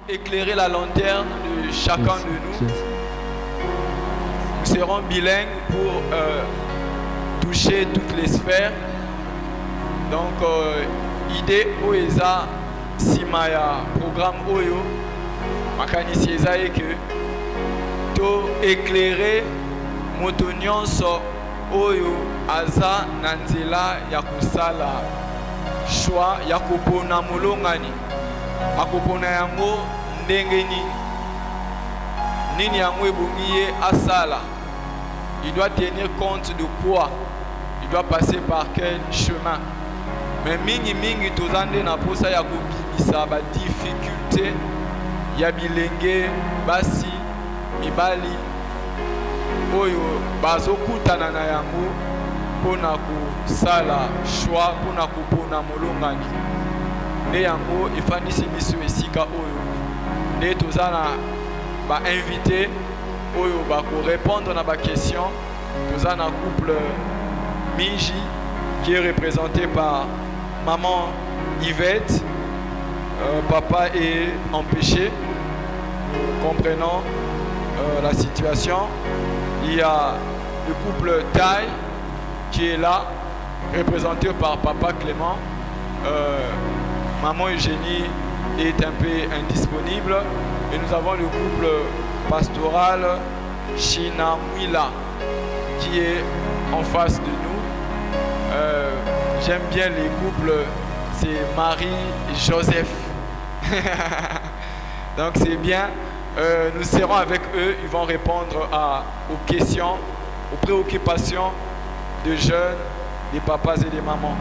éclairer la lanterne de chacun de nous. Nous serons bilingues pour toucher toutes les sphères. Donc, idée OESA, Simaya, programme OYO, makanisi eza que to éclairer moto nyonso oyo aza na nzela ya kosala choix ya kopona molongani akopona yango ndenge nini yango ebongi ye asala. Il doit tenir compte de quoi, il doit passer par quel chemin. Mais mingi tozande na posa ya kobimisa ba difficulté ya bilenge basi mibali oyo bazokutana na yango mpona kosala choix mpona kopona molongani. Nde yango efandisi biso esika oyo nde toza na bainvité oyo bakorépondre na baquestion. Toza na couple Miji qui est représenté par maman Yvette. Papa est empêché. Nous comprenons la situation. Il y a le couple Taille qui est là, représenté par papa Clément. Maman Eugénie est un peu indisponible. Et nous avons le couple pastoral Chinamwila qui est en face de nous. J'aime bien les couples, c'est Marie et Joseph. Donc c'est bien. Nous serons avec eux, ils vont répondre aux questions, aux préoccupations des jeunes, des papas et des mamans.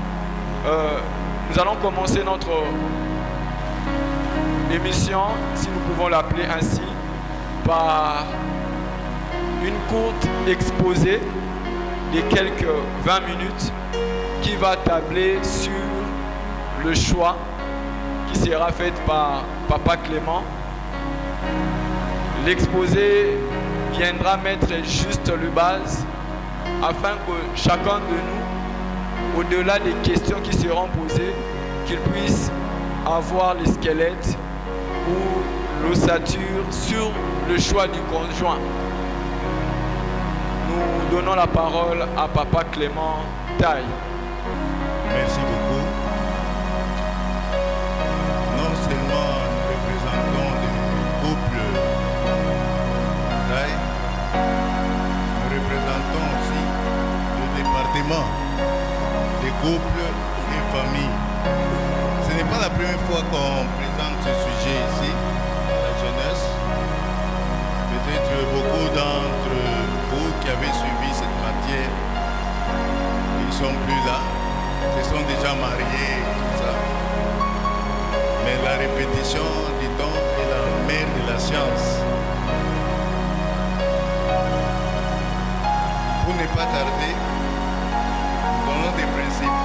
Nous allons commencer notre émission, si nous pouvons l'appeler ainsi, par une courte exposé de quelques 20 minutes qui va tabler sur le choix qui sera fait par Papa Clément. L'exposé viendra mettre juste le base afin que chacun de nous, au-delà des questions qui seront posées, qu'il puisse avoir le squelette ou l'ossature sur le choix du conjoint. Nous donnons la parole à Papa Clément Taille. Merci beaucoup. Non seulement nous représentons des couples Taille, nous représentons aussi le département des couples et familles. Ce n'est pas la première fois qu'on présente ce sujet ici, la jeunesse. Peut-être beaucoup d'entre vous qui avez suivi cette matière, ils ne sont plus là, se sont déjà mariés, tout ça. Mais la répétition, dit-on, est la mère de la science. Pour ne pas tarder, nous donnons des principes.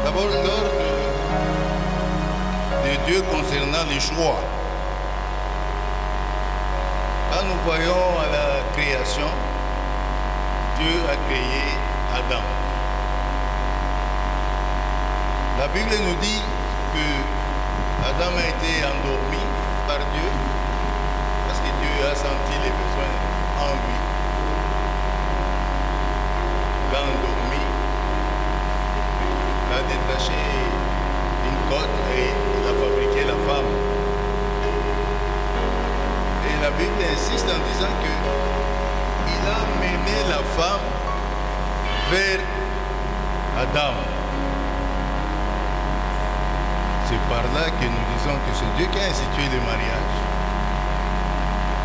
D'abord, l'ordre de Dieu concernant les choix. Quand nous voyons à la création, Dieu a créé Adam. La Bible nous dit que Adam a été endormi par Dieu parce que Dieu a senti les besoins en lui. Il a endormi, il a détaché une côte et il a fabriqué la femme. Et la Bible insiste en disant que il a mené la femme vers Adam. C'est par là que nous disons que c'est Dieu qui a institué le mariage.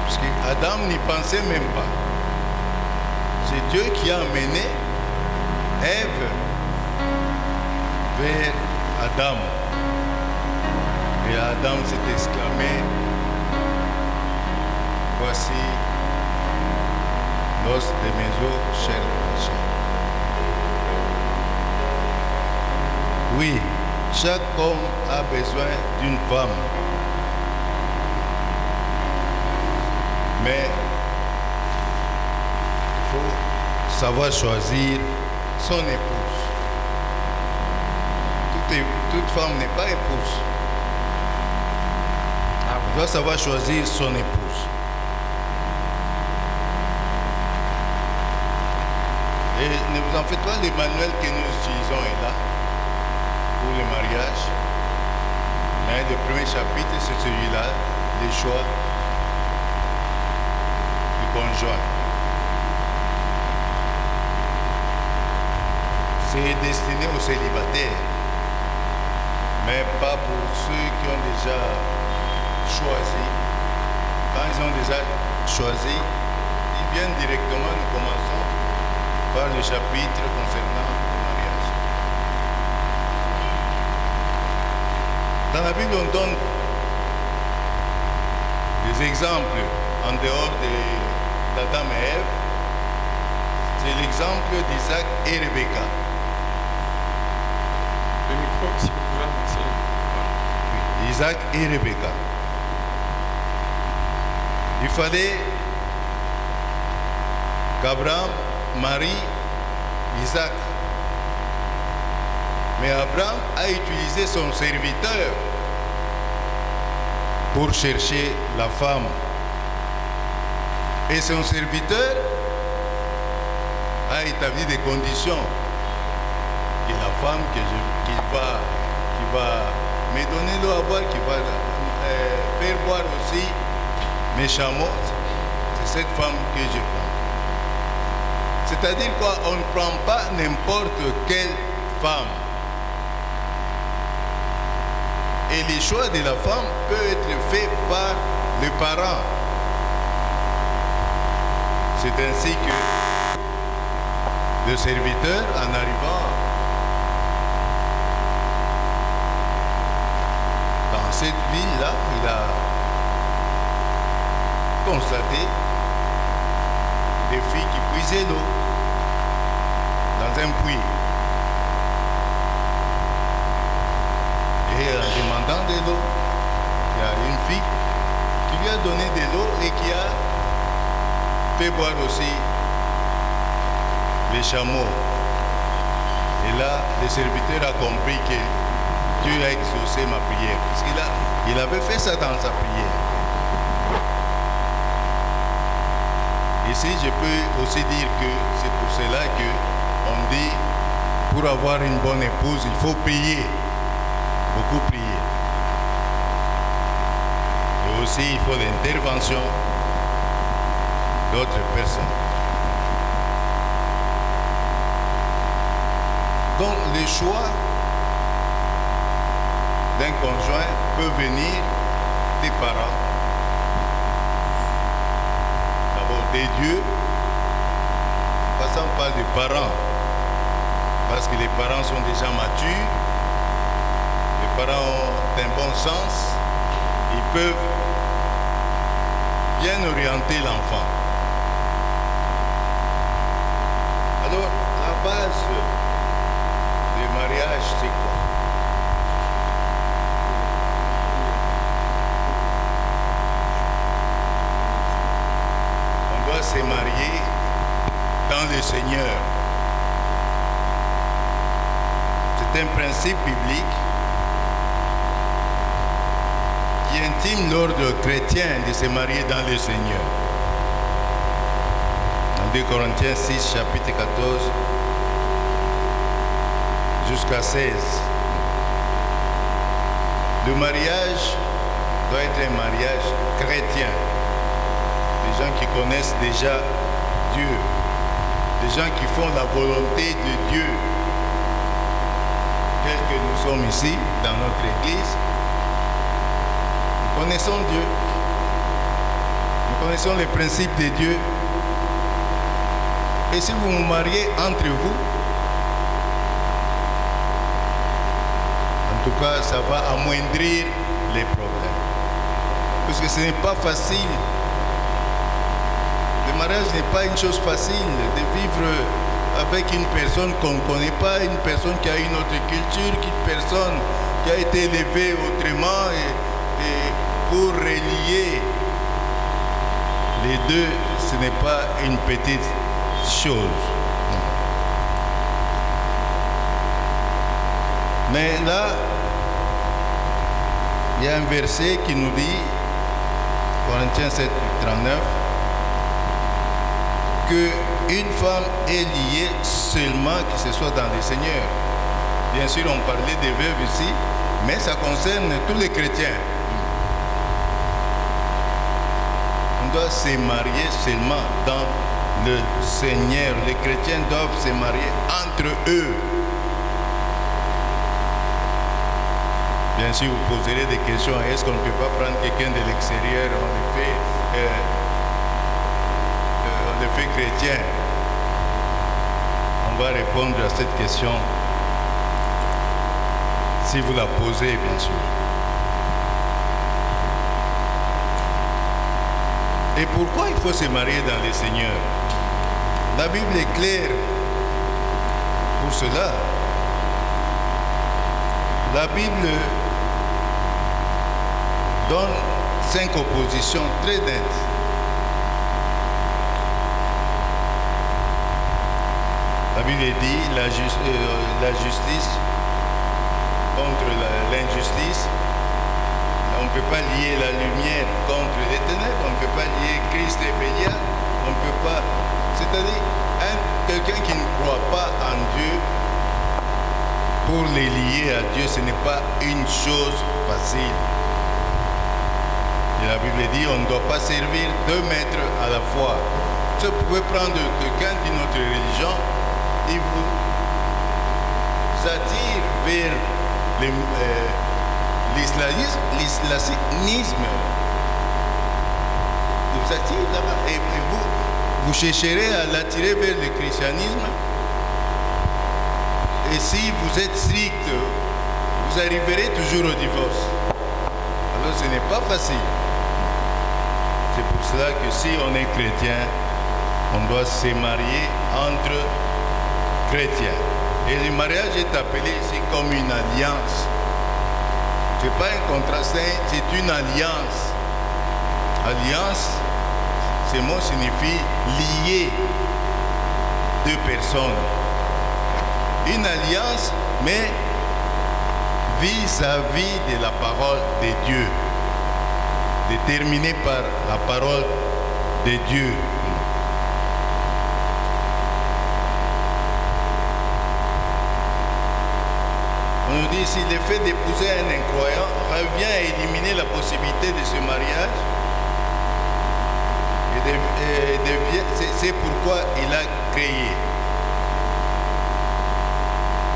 Parce que Adam n'y pensait même pas. C'est Dieu qui a mené Ève vers Adam. Et Adam s'est exclamé, voici l'os de mes os, chair de ma chair. Oui, chaque homme a besoin d'une femme. Mais il faut savoir choisir son épouse. Toute femme n'est pas épouse. Il doit savoir choisir son épouse. Et ne vous en faites pas, le manuel que nous utilisons est là pour le mariage. Mais le premier chapitre, c'est celui-là, les choix du conjoint. C'est destiné aux célibataires, mais pas pour ceux qui ont déjà choisi. Quand ils ont déjà choisi, ils viennent directement, nous commençons par le chapitre concernant le mariage. Dans la Bible, on donne des exemples en dehors d'Adam et Ève. C'est l'exemple d'Isaac et Rebecca. Le micro, si vous pouvez avancer. Oui, Isaac et Rebecca. Il fallait qu'Abraham marie Isaac. Mais Abraham a utilisé son serviteur pour chercher la femme. Et son serviteur a établi des conditions. Que la femme qui va me donner l'eau à boire, qui va faire boire aussi mes chameaux, c'est cette femme que je prends. C'est-à-dire quoi? On ne prend pas n'importe quelle femme. Et le choix de la femme peut être fait par les parents. C'est ainsi que le serviteur, en arrivant dans cette ville-là, il a constaté des filles qui puisaient l'eau dans un puits. Et en demandant de l'eau, il y a une fille qui lui a donné de l'eau et qui a fait boire aussi les chameaux. Et là, le serviteur a compris que Dieu a exaucé ma prière. Parce qu'il avait fait ça dans sa prière. Ici, je peux aussi dire que c'est pour cela qu'on dit, pour avoir une bonne épouse, il faut prier. Beaucoup prier. Et aussi, il faut l'intervention d'autres personnes. Donc, le choix d'un conjoint peut venir des parents, d'abord des dieux, passant par des parents, parce que les parents sont déjà matures, les parents ont un bon sens, ils peuvent bien orienter l'enfant. Alors, la base du mariage, c'est quoi? On doit se marier dans le Seigneur. C'est un principe biblique qui intime l'ordre chrétien de se marier dans le Seigneur. En 2 Corinthiens 6, chapitre 14, jusqu'à 16. Le mariage doit être un mariage chrétien. Des gens qui connaissent déjà Dieu. Des gens qui font la volonté de Dieu. Tels que nous sommes ici, dans notre église, nous connaissons Dieu. Nous connaissons les principes de Dieu. Et si vous vous mariez entre vous, en tout cas, ça va amoindrir les problèmes. Parce que ce n'est pas facile. Le mariage n'est pas une chose facile de vivre avec une personne qu'on ne connaît pas, une personne qui a une autre culture, une personne qui a été élevée autrement et pour relier les deux, ce n'est pas une petite chose. Mais là, il y a un verset qui nous dit Corinthiens 7, 39, qu'une femme est liée seulement que ce soit dans le Seigneur. Bien sûr, on parlait des veuves ici, mais ça concerne tous les chrétiens. On doit se marier seulement dans le Seigneur. Les chrétiens doivent se marier entre eux. Bien sûr, vous poserez des questions. Est-ce qu'on ne peut pas prendre quelqu'un de l'extérieur? On le fait chrétien. On va répondre à cette question si vous la posez, bien sûr. Et pourquoi il faut se marier dans le Seigneur? La Bible est claire pour cela. La Bible donne 5 oppositions très nettes. La Bible dit la justice contre l'injustice. On ne peut pas lier la lumière contre les ténèbres, on ne peut pas lier Christ et Bélial, on ne peut pas... C'est-à-dire, quelqu'un qui ne croit pas en Dieu, pour les lier à Dieu, ce n'est pas une chose facile. Et la Bible dit, on ne doit pas servir 2 maîtres à la fois. Vous pouvez prendre quelqu'un d'une autre religion, il vous attire vers l'islamisme, vous attire là-bas et vous chercherez à l'attirer vers le christianisme. Et si vous êtes strict, vous arriverez toujours au divorce. Alors ce n'est pas facile. C'est pour cela que si on est chrétien, on doit se marier entre chrétiens. Et le mariage est appelé ici comme une alliance. Ce n'est pas un contrat, c'est une alliance. Alliance, ce mot signifie lier 2 personnes. Une alliance, mais vis-à-vis de la parole de Dieu, déterminée par la parole de Dieu. On nous dit ici, le fait d'épouser un incroyant revient à éliminer la possibilité de ce mariage. C'est pourquoi il a créé.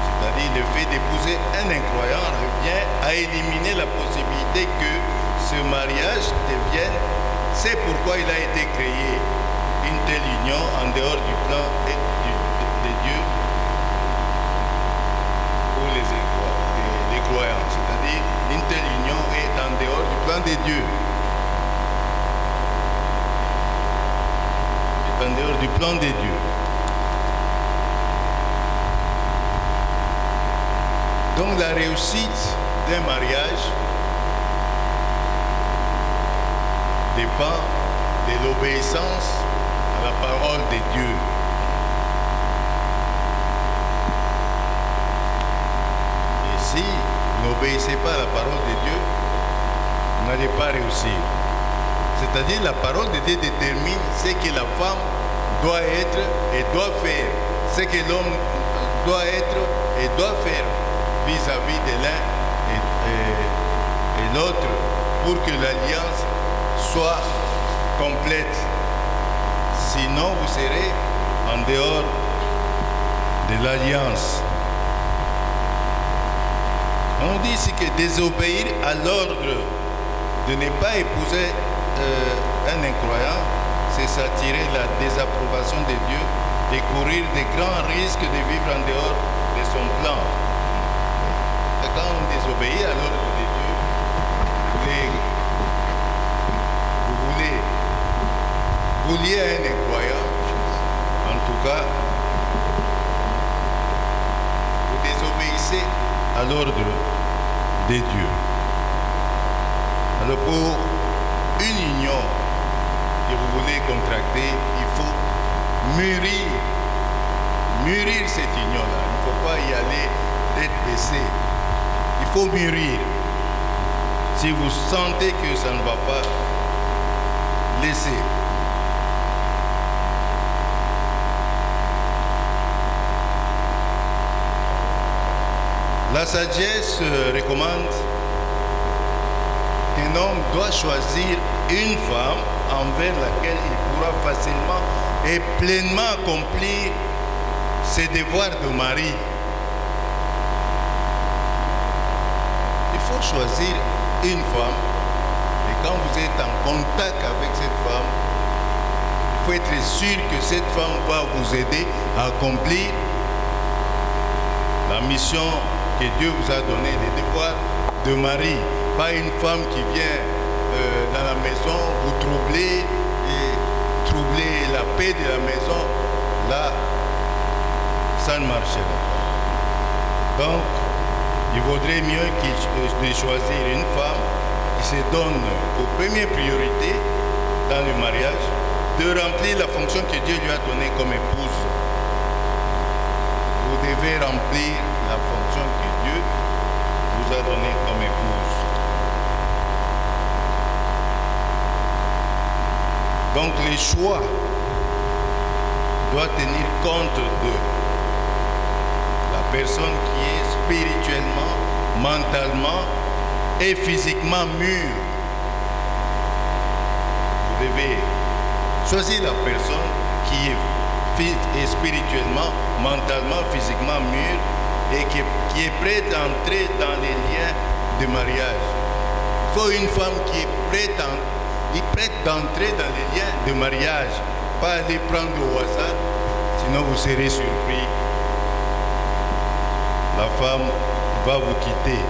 C'est-à-dire, le fait d'épouser un incroyant revient à éliminer la possibilité que ce mariage devienne. C'est pourquoi il a été créé. Une telle union en dehors du plan de Dieu pour les croyants. C'est-à-dire, une telle union est en dehors du plan de Dieu. En dehors du plan de Dieu. Donc la réussite d'un mariage dépend de l'obéissance à la parole de Dieu. Et si vous n'obéissez pas à la parole de Dieu, vous n'allez pas réussir. C'est-à-dire la parole de Dieu détermine ce que la femme doit être et doit faire, ce que l'homme doit être et doit faire vis-à-vis de l'un et l'autre pour que l'alliance soit complète. Sinon, vous serez en dehors de l'alliance. On dit ici que désobéir à l'ordre de ne pas épouser un incroyant, c'est s'attirer la désapprobation de Dieu et courir de grands risques de vivre en dehors de son plan. Et quand on désobéit à l'ordre de Dieu, vous liez à un incroyant, en tout cas, vous désobéissez à l'ordre de Dieu. Alors pour une union que vous voulez contracter, il faut mûrir cette union-là. Il ne faut pas y aller tête baissée. Il faut mûrir. Si vous sentez que ça ne va pas, laisser. La sagesse recommande qu'un homme doit choisir une femme envers laquelle il pourra facilement et pleinement accomplir ses devoirs de mari. Il faut choisir une femme et quand vous êtes en contact avec cette femme, il faut être sûr que cette femme va vous aider à accomplir la mission que Dieu vous a donnée, les devoirs de mari. Pas une femme qui vient dans la maison vous troubler et troubler la paix de la maison. Là, ça ne marchera pas. Donc, il vaudrait mieux de choisir une femme qui se donne aux premières priorités dans le mariage, de remplir la fonction que Dieu lui a donnée comme épouse. Vous devez remplir la fonction que Dieu vous a donnée comme épouse. Donc les choix doivent tenir compte de la personne qui est spirituellement, mentalement et physiquement mûre. Vous devez choisir la personne qui est spirituellement, mentalement, physiquement mûre et qui est prête à entrer dans les liens de mariage. Il faut une femme qui est prête d'entrer dans les liens de mariage, pas aller prendre au hasard, sinon vous serez surpris. La femme va vous quitter.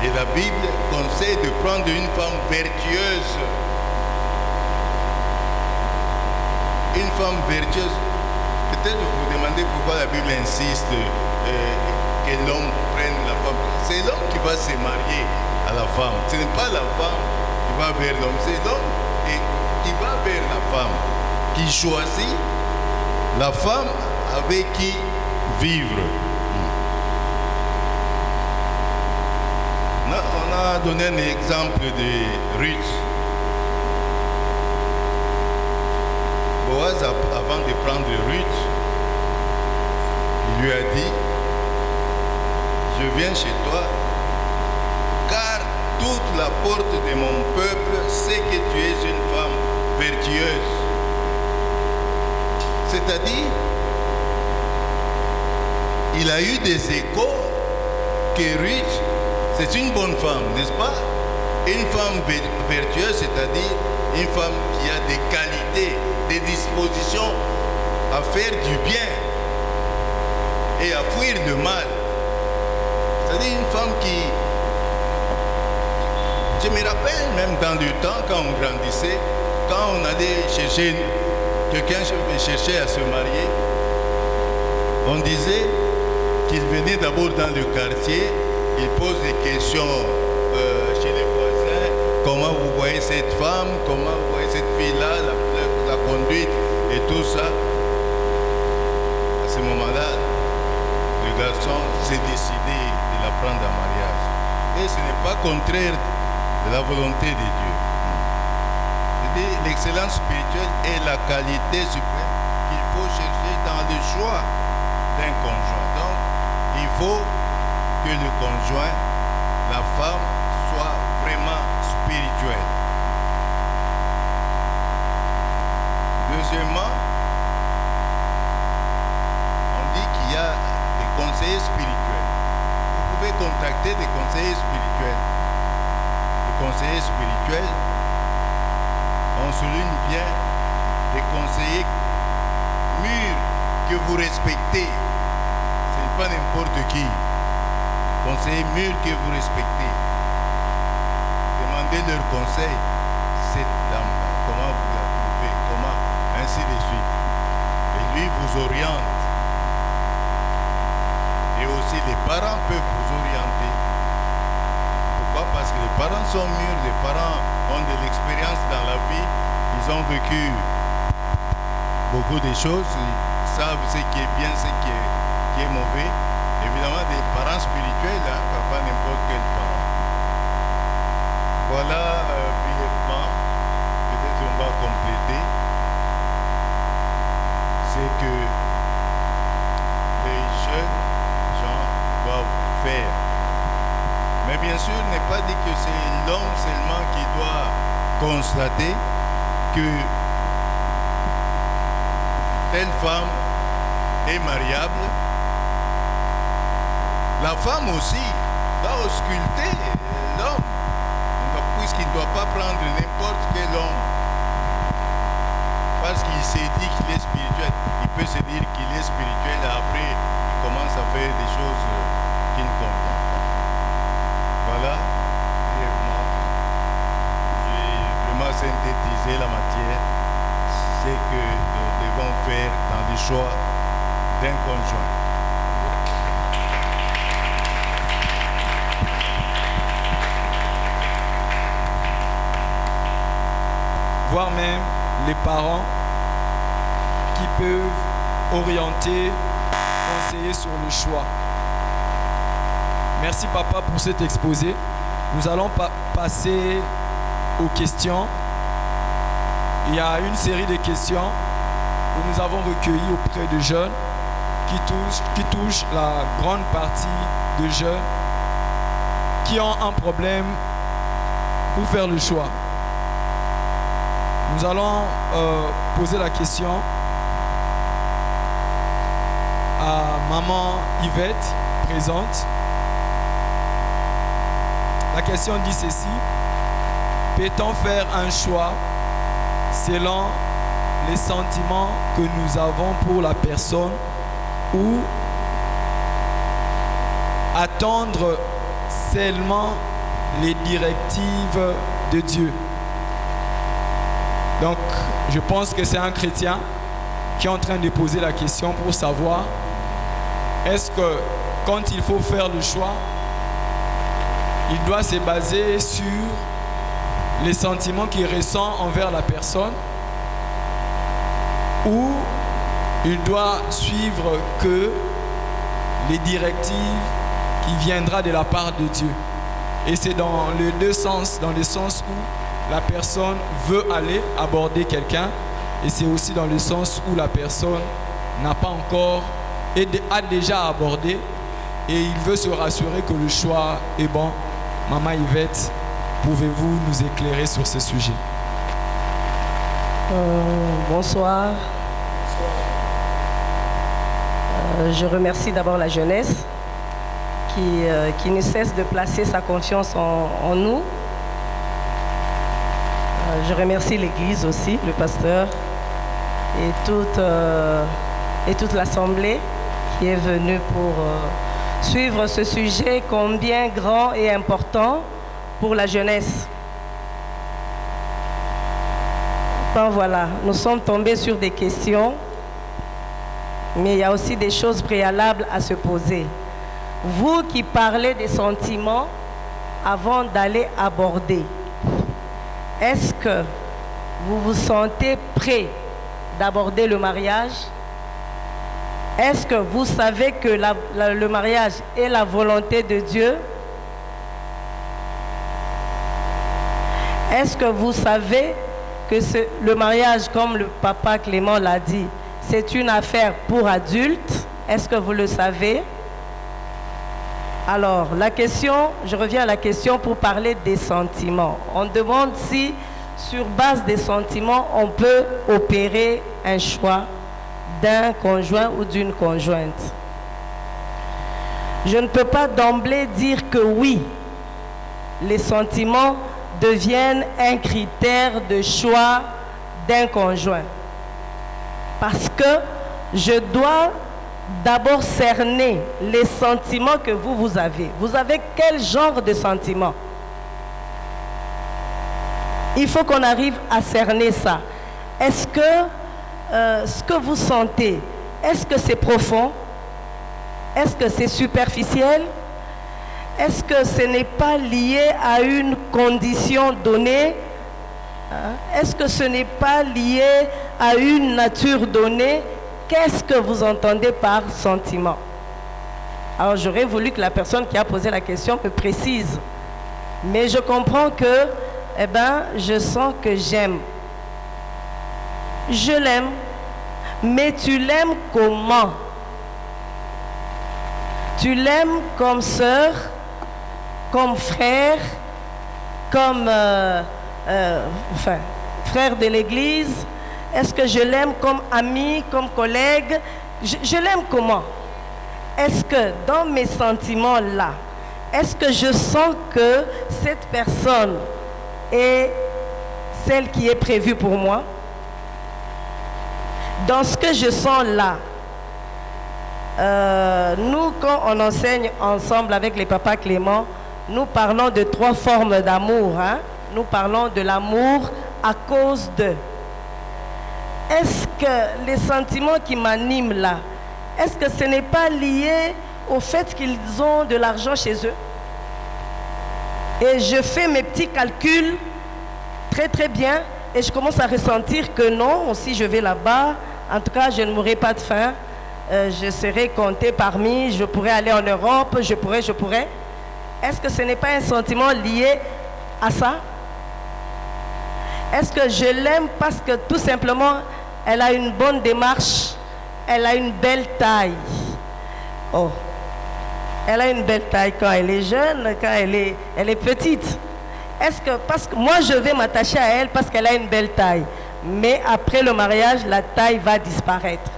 Et la Bible conseille de prendre une femme vertueuse. Une femme vertueuse. Peut-être vous vous demandez pourquoi la Bible insiste que l'homme prenne la femme. C'est l'homme qui va se marier à la femme. Ce n'est pas la femme qui va vers l'homme. C'est l'homme qui va vers la femme. Qui choisit la femme avec qui vivre. On a donné un exemple de Ruth. Boaz, avant de prendre Ruth, il lui a dit, je viens chez toi, car toute la porte de mon peuple sait que tu es une femme vertueuse. C'est-à-dire, il a eu des échos que Ruth, c'est une bonne femme, n'est-ce pas? Une femme vertueuse, c'est-à-dire une femme qui a des qualités, des dispositions à faire du bien et à fuir le mal. C'est-à-dire une femme qui... Je me rappelle même dans le temps, quand on grandissait, quand on allait chercher... Quelqu'un cherchait à se marier, on disait qu'il venait d'abord dans le quartier, il pose des questions chez les voisins, comment vous voyez cette femme, comment vous voyez cette fille-là, la conduite et tout ça. À ce moment-là, le garçon s'est décidé de la prendre en mariage. Et ce n'est pas contraire de la volonté de Dieu. L'excellence spirituelle est la qualité suprême qu'il faut chercher dans le choix d'un conjoint. Donc, il faut que le conjoint, la femme, soit vraiment spirituelle. Deuxièmement, on dit qu'il y a des conseillers spirituels. Vous pouvez contacter des conseillers spirituels. Les conseillers spirituels, on souligne bien des conseillers mûrs que vous respectez. Ce n'est pas n'importe qui. Conseillers mûrs que vous respectez. Demandez leur conseil. Cette dame-là, comment vous la trouvez, comment, ainsi de suite. Et lui vous oriente. Et aussi les parents peuvent vous orienter. Pourquoi? Parce que les parents sont mûrs, les parents ont de l'expérience dans la vie, ils ont vécu beaucoup de choses, ils savent ce qui est bien, ce qui est mauvais. Évidemment, des parents spirituels, pas n'importe quel parent. Voilà brièvement, peut-être on va l'homme seulement qui doit constater que telle femme est mariable. La femme aussi doit ausculter l'homme, puisqu'il ne doit pas prendre n'importe quel homme. Parce qu'il s'est dit qu'il est spirituel. Il peut se dire qu'il est spirituel et après il commence à faire des choses qui ne conviennent pas. Voilà, brièvement, j'ai vraiment synthétisé la matière. C'est que nous devons faire dans le choix d'un conjoint. Voire même les parents qui peuvent orienter, conseiller sur le choix. Merci papa pour cet exposé. Nous allons passer aux questions. Il y a une série de questions que nous avons recueillies auprès de jeunes qui touchent la grande partie de jeunes qui ont un problème pour faire le choix. Nous allons poser la question à maman Yvette, présente. La question dit ceci: peut-on faire un choix selon les sentiments que nous avons pour la personne ou attendre seulement les directives de Dieu? Donc, je pense que c'est un chrétien qui est en train de poser la question pour savoir est-ce que quand il faut faire le choix, il doit se baser sur les sentiments qu'il ressent envers la personne ou il doit suivre que les directives qui viendront de la part de Dieu. Et c'est dans les deux sens, dans le sens où la personne veut aller aborder quelqu'un et c'est aussi dans le sens où la personne n'a pas encore et a déjà abordé et il veut se rassurer que le choix est bon. Maman Yvette, pouvez-vous nous éclairer sur ce sujet? Bonsoir. Je remercie d'abord la jeunesse qui ne cesse de placer sa confiance en nous. Je remercie l'Église aussi, le pasteur et toute l'Assemblée qui est venue pour suivre ce sujet combien grand et important pour la jeunesse. Enfin, voilà, nous sommes tombés sur des questions, mais il y a aussi des choses préalables à se poser. Vous qui parlez des sentiments avant d'aller aborder, est-ce que vous vous sentez prêt d'aborder le mariage? Est-ce que vous savez que le mariage est la volonté de Dieu? Est-ce que vous savez que le mariage, comme le papa Clément l'a dit, c'est une affaire pour adultes? Est-ce que vous le savez? Alors, je reviens à la question pour parler des sentiments. On demande si, sur base des sentiments, on peut opérer un choix d'un conjoint ou d'une conjointe. Je ne peux pas d'emblée dire que oui, les sentiments deviennent un critère de choix d'un conjoint. Parce que je dois d'abord cerner les sentiments que vous avez. Vous avez quel genre de sentiments? Il faut qu'on arrive à cerner ça. Est-ce que ce que vous sentez, est-ce que c'est profond? Est-ce que c'est superficiel? Est-ce que ce n'est pas lié à une condition donnée? Est-ce que ce n'est pas lié à une nature donnée? Qu'est-ce que vous entendez par sentiment? Alors j'aurais voulu que la personne qui a posé la question me précise. Mais je comprends que, je sens que j'aime. Je l'aime. Mais tu l'aimes comment? Tu l'aimes comme sœur, comme frère, comme frère de l'Église? Est-ce que je l'aime comme ami, comme collègue? Je l'aime comment? Est-ce que dans mes sentiments-là, est-ce que je sens que cette personne est celle qui est prévue pour moi? Dans ce que je sens là, nous, quand on enseigne ensemble avec les papas Clément, nous parlons de 3 formes d'amour. Hein? Nous parlons de l'amour à cause de. Est-ce que les sentiments qui m'animent là, est-ce que ce n'est pas lié au fait qu'ils ont de l'argent chez eux? Et je fais mes petits calculs très très bien et je commence à ressentir que non, si je vais là-bas, en tout cas je ne mourrai pas de faim, je serai compté parmi, je pourrais aller en Europe, je pourrais. Est-ce que ce n'est pas un sentiment lié à ça? Est-ce que je l'aime parce que tout simplement elle a une bonne démarche, elle a une belle taille? Oh, elle a une belle taille quand elle est jeune, quand elle est petite. Est-ce que, parce que moi je vais m'attacher à elle parce qu'elle a une belle taille, mais après le mariage, la taille va disparaître.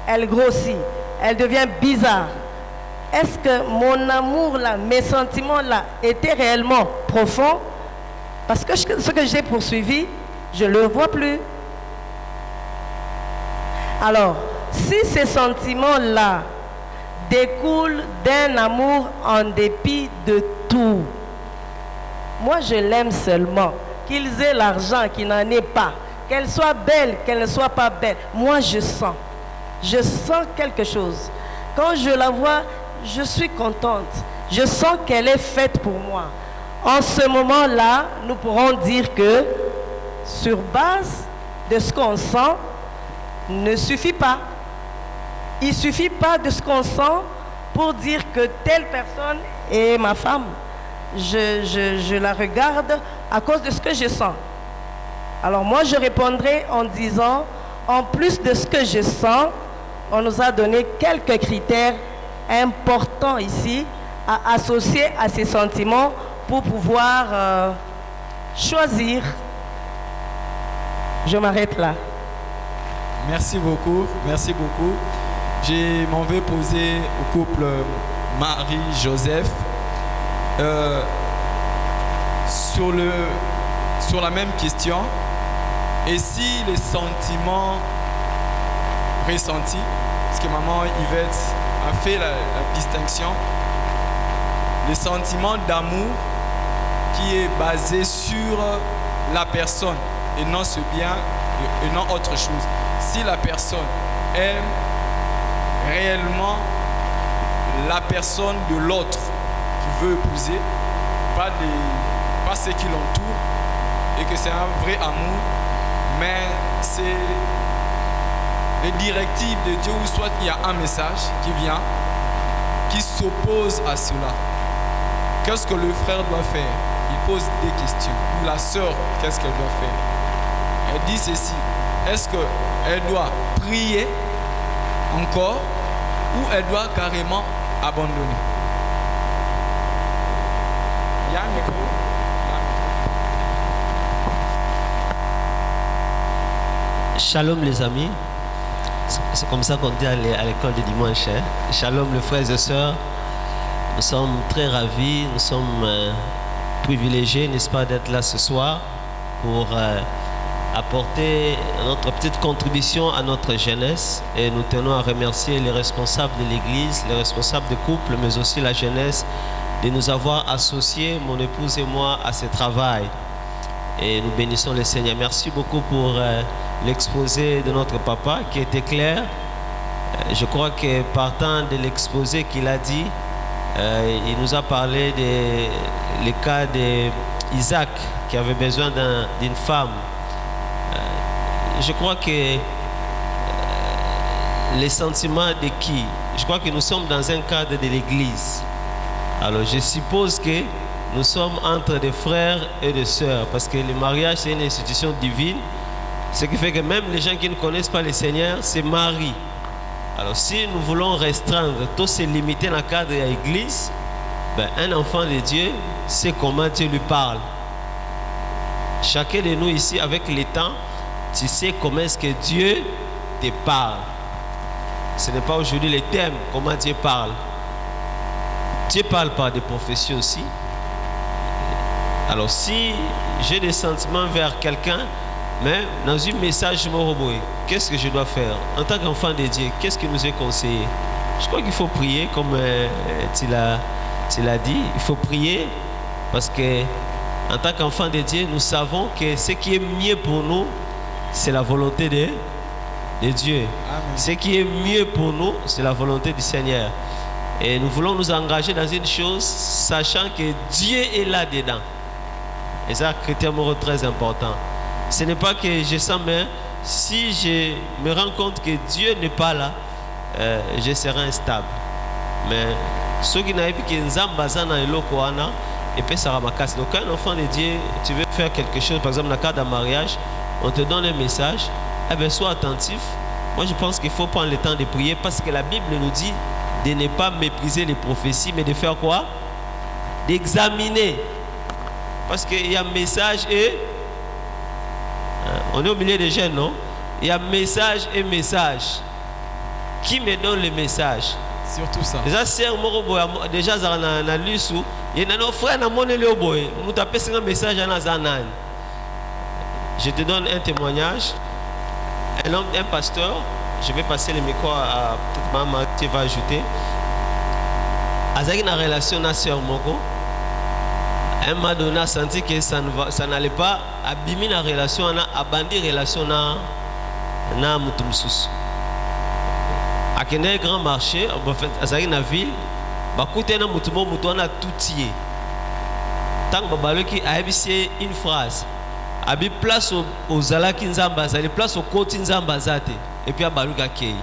Elle grossit, elle devient bizarre. Est-ce que mon amour là, mes sentiments là, étaient réellement profonds? Parce que ce que j'ai poursuivi, je ne le vois plus. Alors, si ces sentiments-là découlent d'un amour en dépit de tout, moi je l'aime seulement, qu'ils aient l'argent, qu'ils n'en aient pas, qu'elle soit belle, qu'elle ne soit pas belle, moi je sens quelque chose. Quand je la vois, je suis contente, je sens qu'elle est faite pour moi. En ce moment-là, nous pourrons dire que sur base de ce qu'on sent, ne suffit pas. Il ne suffit pas de ce qu'on sent pour dire que telle personne est ma femme. Je la regarde à cause de ce que je sens. Alors moi, je répondrai en disant, en plus de ce que je sens, on nous a donné quelques critères importants ici à associer à ces sentiments pour pouvoir choisir. Je m'arrête là. Merci beaucoup, merci beaucoup. Je m'en vais poser au couple Marie-Joseph sur la même question. Et si les sentiments ressentis, parce que maman Yvette a fait la distinction, les sentiments d'amour qui est basé sur la personne et non ce bien et non autre chose. Si la personne aime réellement la personne de l'autre qui veut épouser, pas ceux qui l'entourent, et que c'est un vrai amour, mais c'est les directives de Dieu, ou soit il y a un message qui vient, qui s'oppose à cela. Qu'est-ce que le frère doit faire? Il pose des questions. Ou la sœur, qu'est-ce qu'elle doit faire? Elle dit ceci. Est-ce qu'elle doit prier encore ou elle doit carrément abandonner? Il y a un micro. Shalom les amis. C'est comme ça qu'on dit à l'école de dimanche. Hein? Shalom les frères et sœurs. Nous sommes très ravis, nous sommes privilégiés, n'est-ce pas, d'être là ce soir pour apporter notre petite contribution à notre jeunesse. Et nous tenons à remercier les responsables de l'église, les responsables de couple, mais aussi la jeunesse, de nous avoir associés, mon épouse et moi, à ce travail. Et nous bénissons le Seigneur. Merci beaucoup pour l'exposé de notre papa qui était clair. Je crois que partant de l'exposé qu'il a dit, il nous a parlé des cas d'Isaac qui avait besoin d'une femme. Je crois que les sentiments de qui? Je crois que nous sommes dans un cadre de l'église. Alors je suppose que nous sommes entre des frères et des sœurs, parce que le mariage c'est une institution divine, ce qui fait que même les gens qui ne connaissent pas le Seigneur se marient. Alors si nous voulons restreindre, tout se limiter dans le cadre de l'église, un enfant de Dieu sait comment Dieu lui parle. Chacun de nous ici, avec le temps, tu sais comment est-ce que Dieu te parle. Ce n'est pas aujourd'hui le thème, comment Dieu parle. Dieu parle par des prophéties aussi. Alors si j'ai des sentiments vers quelqu'un, mais dans un message, qu'est-ce que je dois faire? En tant qu'enfant de Dieu, qu'est-ce qui nous est conseillé? Je crois qu'il faut prier, comme tu l'as dit. Il faut prier parce que en tant qu'enfant de Dieu, nous savons que ce qui est mieux pour nous, c'est la volonté de Dieu. Amen. Ce qui est mieux pour nous, c'est la volonté du Seigneur. Et nous voulons nous engager dans une chose, sachant que Dieu est là-dedans. Et ça, critère très important. Ce n'est pas que je sens, mais si je me rends compte que Dieu n'est pas là, je serai instable. Mais ceux qui n'avaient pas et puis ça ramasse. Donc quand un enfant de Dieu, tu veux faire quelque chose, par exemple dans le cas d'un mariage, on te donne un message, eh bien sois attentif. Moi je pense qu'il faut prendre le temps de prier parce que la Bible nous dit de ne pas mépriser les prophéties, mais de faire quoi? D'examiner. Parce qu'il y a un message et... On est au milieu des jeunes, non? Il y a message et message. Qui me donne le message? Surtout ça. Déjà, c'est un déjà, dans l'issue, il y a nos frères qui ont le boy. Nous t'appelons un message à Nazanan. Je te donne un témoignage. Un homme, un pasteur, je vais passer le micro à maman, tu vas ajouter. Avec une relation avec sœur Moko, un moment donné, a senti que ça n'allait pas abîmer la relation, abandonner la relation avec Moutoumsous. À un grand marché, à une ville, il y a tout tiré. Tant que a une phrase, il y a place aux alaki nzamba, il y a place aux côtés nzamba et puis à baluka kei.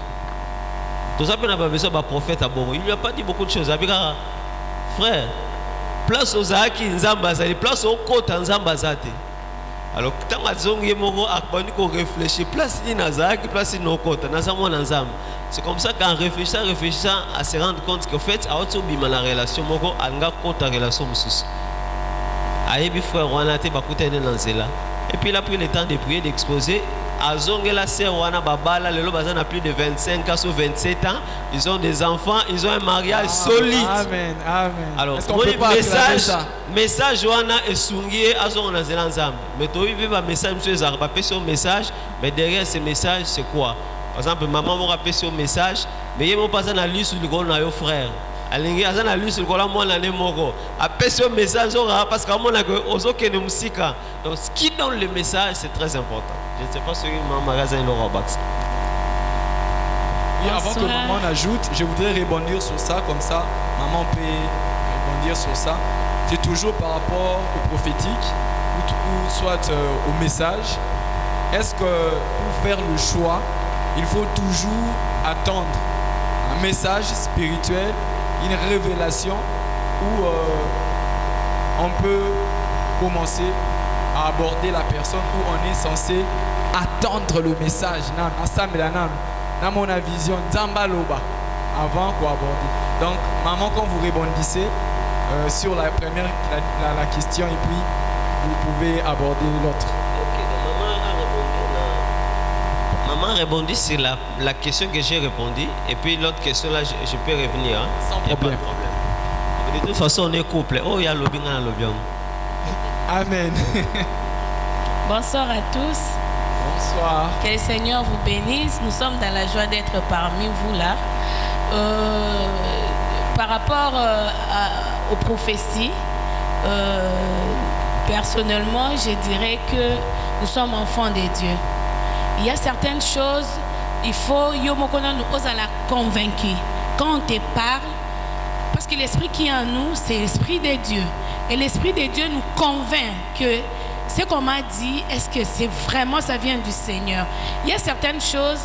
Tout ça, on a besoin d'un prophète à Boro. Il lui a pas dit beaucoup de choses. Frère, place aux alaki nzamba, il y a place aux côtés nzamba. Alors, quand on a réfléchi, place ni nazaki, place ni okota, nazamo nzamba. C'est comme ça qu'en réfléchissant, à se rendre compte qu'en fait, à autre bima la relation, moko anga kota relation mususu. Ayebi frère wana te bakuta ene nanzela. Et puis il a pris le temps de prier, d'exposer. Azongela sœur wana babala, lelo bazana plus de 25 ans ou 27 ans, ils ont des enfants, ils ont un mariage solide. Amen, amen. Alors, message wana esungié azonga nanzela nzambe. Mais toi il veut un message monsieur Zarba pèse un message, mais derrière ce message c'est quoi? Par exemple, maman m'a rappelé ce message, mais il m'a pas dans la liste du gros naïo frère. Alingi azana la liste du gros moi l'année moko. Appelle ce message parce que moi on a que nous musika. Donc ce qui donne le message c'est très important. Je ne sais pas si mon magasin l'aura bax. Et avant que maman ajoute, je voudrais rebondir sur ça comme ça. Maman peut rebondir sur ça. C'est toujours par rapport au prophétique ou soit au message. Est-ce que pour faire le choix, il faut toujours attendre un message spirituel, une révélation où on peut commencer à aborder la personne où on est censé attendre le message. Dans mon vision, avant pour aborder. Donc, maman, quand vous rebondissez sur la première la question et puis vous pouvez aborder l'autre. Maman répondit sur la question que j'ai répondu et puis l'autre question là je peux revenir. Hein? Sans problème. De toute façon on est couple. Oh il y a lobby dans le lobby. Amen. Bonsoir à tous. Bonsoir. Que le Seigneur vous bénisse. Nous sommes dans la joie d'être parmi vous là. Par rapport aux prophéties, personnellement je dirais que nous sommes enfants de Dieu. Il y a certaines choses, il faut Yomokona nous ose à la convaincre. Quand on te parle, parce que l'esprit qui est en nous, c'est l'esprit de Dieu. Et l'esprit de Dieu nous convainc que ce qu'on m'a dit, est-ce que c'est vraiment, ça vient du Seigneur. Il y a certaines choses,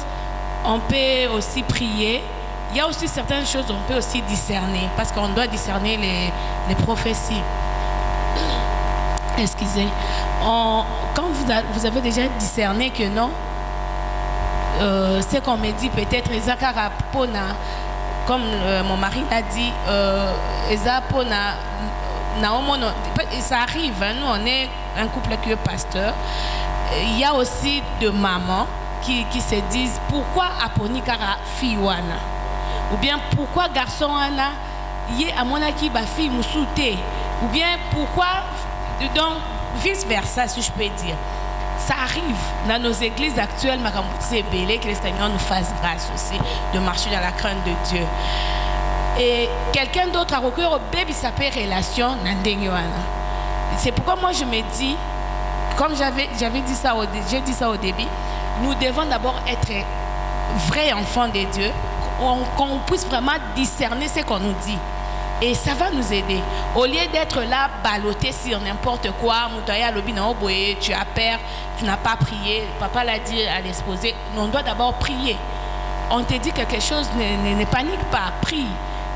on peut aussi prier. Il y a aussi certaines choses, on peut aussi discerner. Parce qu'on doit discerner les prophéties. Excusez. Quand vous avez déjà discerné que non, ce qu'on me dit peut-être Ezakara Pona, comme mon mari l'a dit, Ezapona, ça arrive, hein, nous on est un couple qui est pasteur, il y a aussi de mamans qui se disent pourquoi Aponi kara fille wana, ou bien pourquoi garçon wana yé amona ki ba fille musute, ou bien pourquoi, donc vice versa si je peux dire. Ça arrive dans nos églises actuelles, c'est belé que le Seigneur nous fasse grâce aussi de marcher dans la crainte de Dieu. Et quelqu'un d'autre a recours au bébé s'appelle relation nandengwana. C'est pourquoi moi je me dis, comme j'ai dit ça au début, nous devons d'abord être vrais enfants de Dieu, qu'on puisse vraiment discerner ce qu'on nous dit. Et ça va nous aider. Au lieu d'être là, ballotté sur n'importe quoi, tu as peur, tu n'as pas prié, papa l'a dit à l'exposé, on doit d'abord prier. On te dit quelque chose, ne panique pas, prie.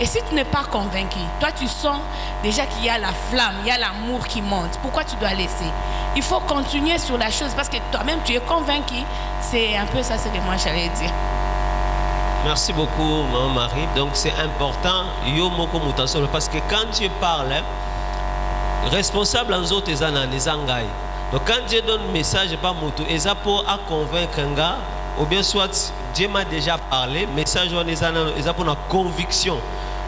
Et si tu n'es pas convaincu, toi tu sens déjà qu'il y a la flamme, il y a l'amour qui monte. Pourquoi tu dois laisser? Il faut continuer sur la chose parce que toi-même tu es convaincu. C'est un peu ça ce que moi j'allais dire. Merci beaucoup, Maman Marie. Donc c'est important, parce que quand Dieu parle, responsable en autres, ils en donc quand Dieu donne un message, pas moto, ils ont pour convaincre un gars, ou bien soit Dieu m'a déjà parlé, message ils ont pour une conviction,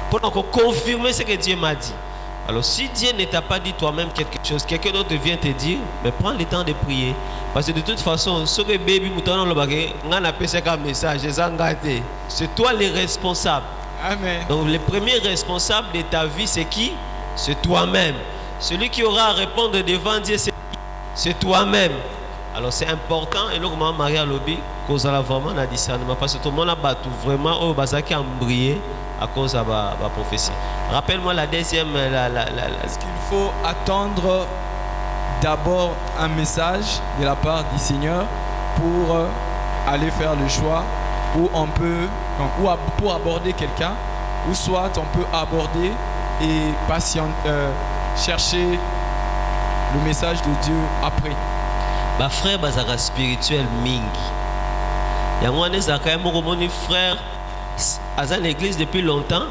pour confirmer ce que Dieu m'a dit. Alors si Dieu ne t'a pas dit toi-même quelque chose, quelqu'un d'autre vient te dire, mais prends le temps de prier. Parce que de toute façon, ce que baby message, c'est toi le responsable. Amen. Donc le premier responsable de ta vie, c'est qui? C'est toi-même. Celui qui aura à répondre devant Dieu, c'est qui? C'est toi-même. Alors c'est important, et donc Maman Marie a lobby, cause à la vraiment la discernement, parce que tout le monde a battu vraiment au bazaki embrayé à cause de la prophétie. Rappelle-moi la deuxième. Est-ce qu'il faut attendre d'abord un message de la part du Seigneur pour aller faire le choix, où on peut, ou pour aborder quelqu'un, ou soit on peut aborder et chercher le message de Dieu après. Bah frère bazaka spirituel mingi. Yango ane zaka mon frère à l'église depuis longtemps.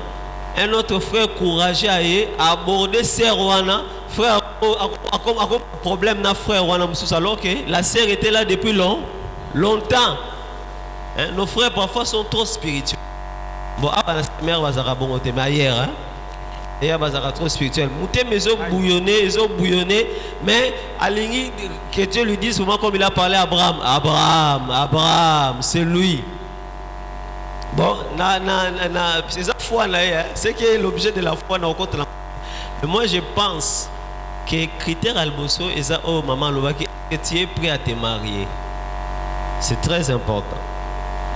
Un autre frère courageux à aborder sœur wana, frère a problème na frère wana mususu alors que la sœur était là depuis longtemps. Hein? Nos frères parfois sont trop spirituels. Bon après la mère bazaka bon mais ailleurs hein. Et bazaka trop spirituel. Mouté mais ils ont bouillonné, mais alingi que Dieu lui dise souvent comme il a parlé à Abraham, c'est lui. Bon, c'est ça foi là, c'est qui est l'objet de la foi dans contre la. Mais moi je pense que critère alboso et ça oh maman lobaki que tu es prêt à te marier. C'est très important.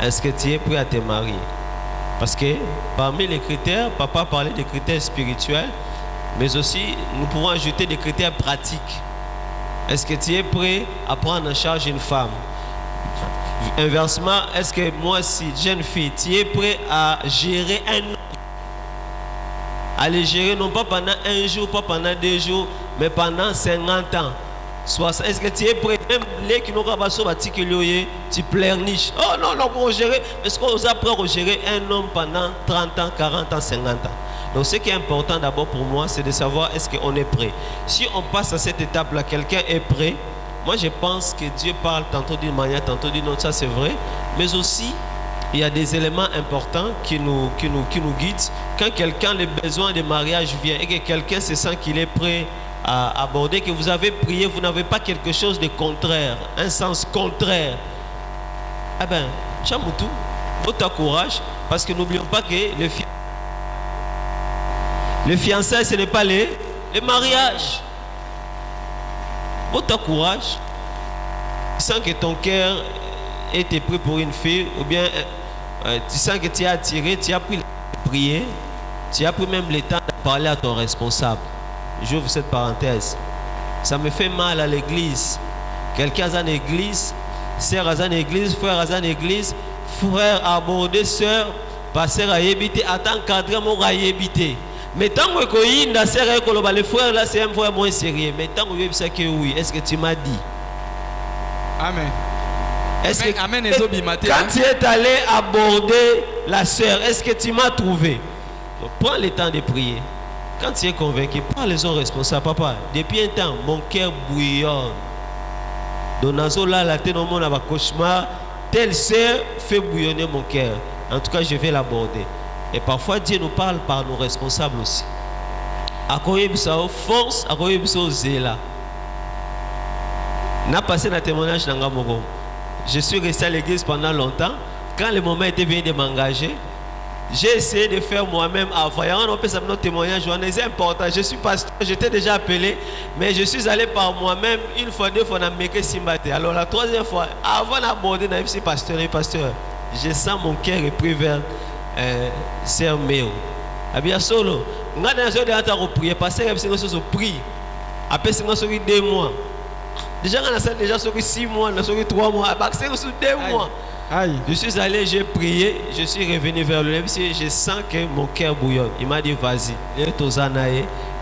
Est-ce que tu es prêt à te marier? Parce que parmi les critères, papa parlait des critères spirituels, mais aussi nous pouvons ajouter des critères pratiques. Est-ce que tu es prêt à prendre en charge une femme? Inversement, est-ce que moi, si jeune fille, tu es prêt à gérer un homme? À les gérer non pas pendant un jour, pas pendant 2 jours, mais pendant 50 ans. Est-ce que tu es prêt? Même les qui n'ont pas tu pleurniches. Oh non, non, pour gérer. Est-ce qu'on vous apprend à gérer un homme pendant 30 ans, 40 ans, 50 ans? Donc ce qui est important d'abord pour moi, c'est de savoir est-ce qu'on est prêt. Si on passe à cette étape-là, quelqu'un est prêt. Moi je pense que Dieu parle tantôt d'une manière, tantôt d'une autre, ça c'est vrai. Mais aussi, il y a des éléments importants qui nous guident. Quand quelqu'un, le besoin de mariage vient et que quelqu'un se sent qu'il est prêt à aborder, que vous avez prié, vous n'avez pas quelque chose de contraire, un sens contraire. Eh bien, Chamoutou, votre courage, parce que n'oublions pas que le fiançailles, ce n'est pas le mariage. Votre courage, tu sens que ton cœur était pris pour une fille, ou bien tu sens que tu es attiré, tu as pris le temps de prier, tu as pris même le temps de parler à ton responsable. J'ouvre cette parenthèse. Ça me fait mal à l'église. Quelqu'un a une église, sœur a une église, frère a une église, frère a abordé, sœur, pasteur a évité, attends cadre, mon a évité. Mais tant que les frères là, c'est un frère moins sérieux. Mais tant que oui, est-ce que tu m'as dit? Amen. Est-ce que Amen. Quand tu es allé aborder la sœur, est-ce que tu m'as trouvé? Donc, prends le temps de prier. quand tu es convaincu, parle-en responsable. Papa, depuis un temps, mon cœur bouillonne. Donazo là, la tête au monde a cauchemar. Telle sœur fait bouillonner mon cœur. En tout cas, je vais l'aborder. Et parfois, Dieu nous parle par nos responsables aussi. Akoye bisao force, akoye bisao zela. N'a passé un témoignage dans Gamogo. Je suis resté à l'église pendant longtemps. Quand le moment était venu de m'engager, j'ai essayé de faire moi-même avant. On peut savoir notre témoignage, c'est important. Je suis pasteur, j'étais déjà appelé, mais je suis allé par moi-même une fois, deux fois, dans Meke Simbate. Alors la troisième fois, avant d'aborder, je suis pasteur, je sens mon cœur repris vers Sœur Méo. Abia solo, on a prié, parce que je prie. Après, c'est 2 mois. Déjà, on a déjà 6 mois, 3 mois, c'est 2 mois. Aïe. Je suis allé, j'ai prié, je suis revenu vers le même. Je sens que mon cœur bouillonne. Il m'a dit vas-y.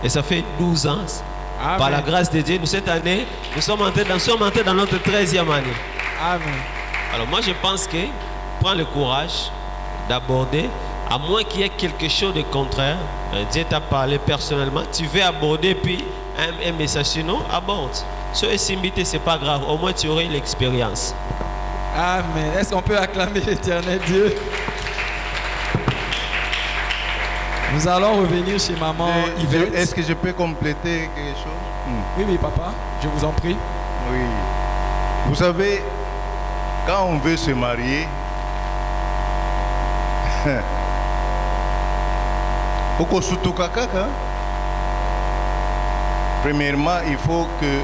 Et ça fait 12 ans. Amen. Par la grâce de Dieu, nous cette année, nous sommes entrés dans notre 13e année. Amen. Alors moi je pense que prends le courage d'aborder, à moins qu'il y ait quelque chose de contraire. Dieu t'a parlé personnellement, tu veux aborder puis un message sinon, aborde. Si c'est invité, c'est pas grave, au moins tu aurais l'expérience. Amen. Est-ce qu'on peut acclamer l'éternel Dieu? Nous allons revenir chez maman Yvette. Est-ce que je peux compléter quelque chose? Oui, papa, je vous en prie. Oui. Vous savez, quand on veut se marier, premièrement, il faut que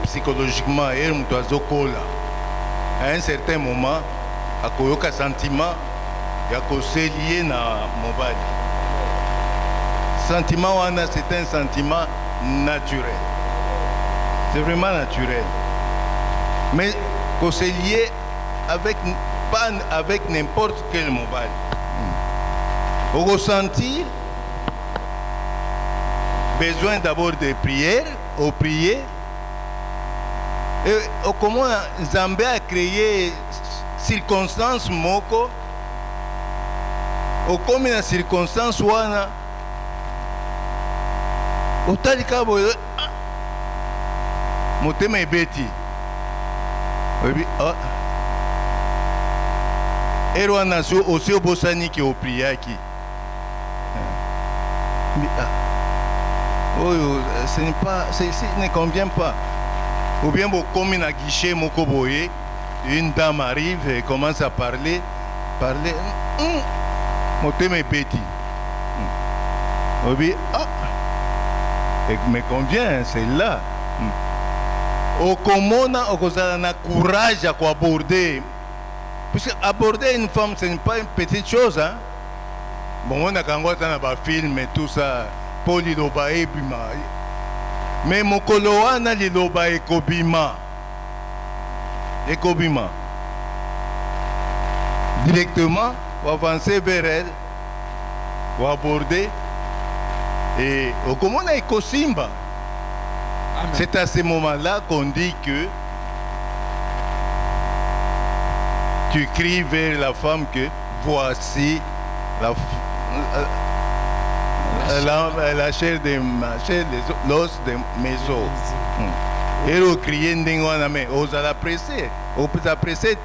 psychologiquement, à un certain moment, il y a un sentiment qui est lié à mobile. Sentiment, c'est un sentiment naturel. C'est vraiment naturel. Mais c'est lié avec, pas avec n'importe quel mobile. On ressentit besoin d'abord de prière, au prier. Et comment Zambé a créé circonstances moko, ou comme une circonstance wana, au talika boyo, motema ebeti. Ero anazo aussi au bosani qui au priaki. Ce n'est pas, ce ne convient pas. Ou bien comme un guichet moko boye, une dame arrive et commence à parler. Motema ebeti. Oui, et me convient, c'est là. Au commona, au a courage à aborder. Parce qu'aborder une femme, ce n'est pas une petite chose. Hein? Bon, on a quand on film et tout ça. Pour l'Iloba et Bima. Mais mon coloana l'Iloba et Kobima. Et Kobima. Directement, on va avancer vers elle, on va aborder. Et au comment on a Kosimba. C'est à ce moment-là qu'on dit que tu cries vers la femme que voici la chair de ma chair, l'os de mes os. Et au crier ndingwana mais aux à la presser, aux à presser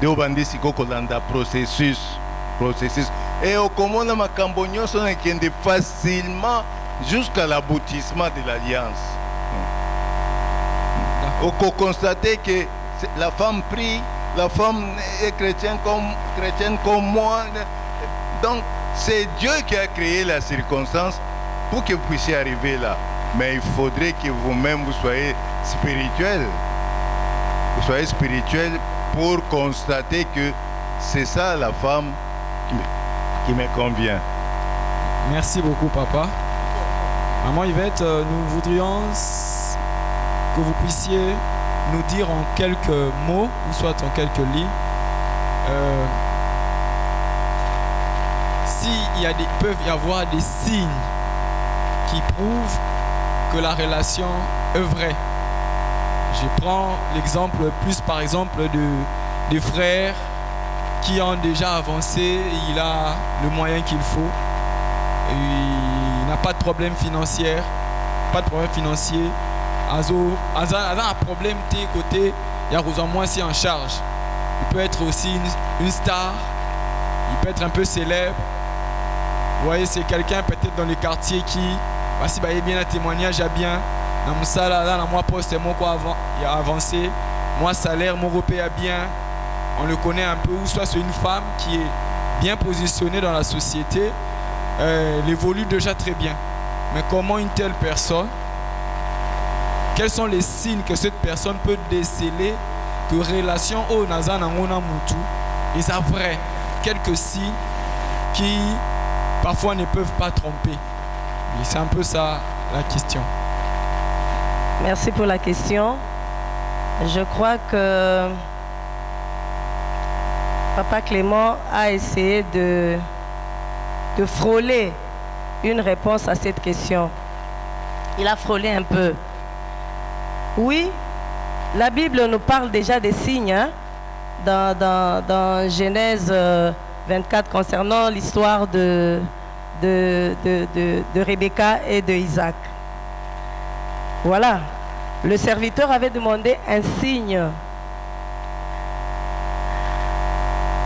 de obandisi kokolanda processus. Et au comment on a cambognon sont qui facilement jusqu'à l'aboutissement de l'alliance. On peut constater que la femme prie, la femme est chrétienne comme moi. Donc, c'est Dieu qui a créé la circonstance pour que vous puissiez arriver là. Mais il faudrait que vous-même vous soyez spirituel. Vous soyez spirituel pour constater que c'est ça la femme qui me convient. Merci beaucoup, papa. Maman Yvette, nous voudrions que vous puissiez nous dire en quelques mots, ou soit en quelques lignes, s'il peuvent y avoir des signes qui prouvent que la relation est vraie. Je prends l'exemple plus par exemple de frères qui ont déjà avancé et il a le moyen qu'il faut. il n'a pas de problème financier, azo un problème de côté, il y a moins si en charge. Il peut être aussi une star, il peut être un peu célèbre. Vous voyez, c'est quelqu'un peut-être dans les quartiers qui, si il y a bien un témoignage, il y a bien, dans mon salaire, dans mon poste, c'est moi qui a avancé, moi salaire, mon repère a bien, on le connaît un peu, ou soit c'est une femme qui est bien positionnée dans la société, elle évolue déjà très bien. Mais comment une telle personne, quels sont les signes que cette personne peut déceler que relation au Nazan Angona Moutou, et ça vrai, quelques signes qui parfois ne peuvent pas tromper. Et c'est un peu ça la question. Merci pour la question. Je crois que Papa Clément a essayé de frôler une réponse à cette question. Il a frôlé un peu. Oui, la Bible nous parle déjà des signes dans Genèse 24 concernant l'histoire de Rebecca et de Isaac. Voilà, le serviteur avait demandé un signe.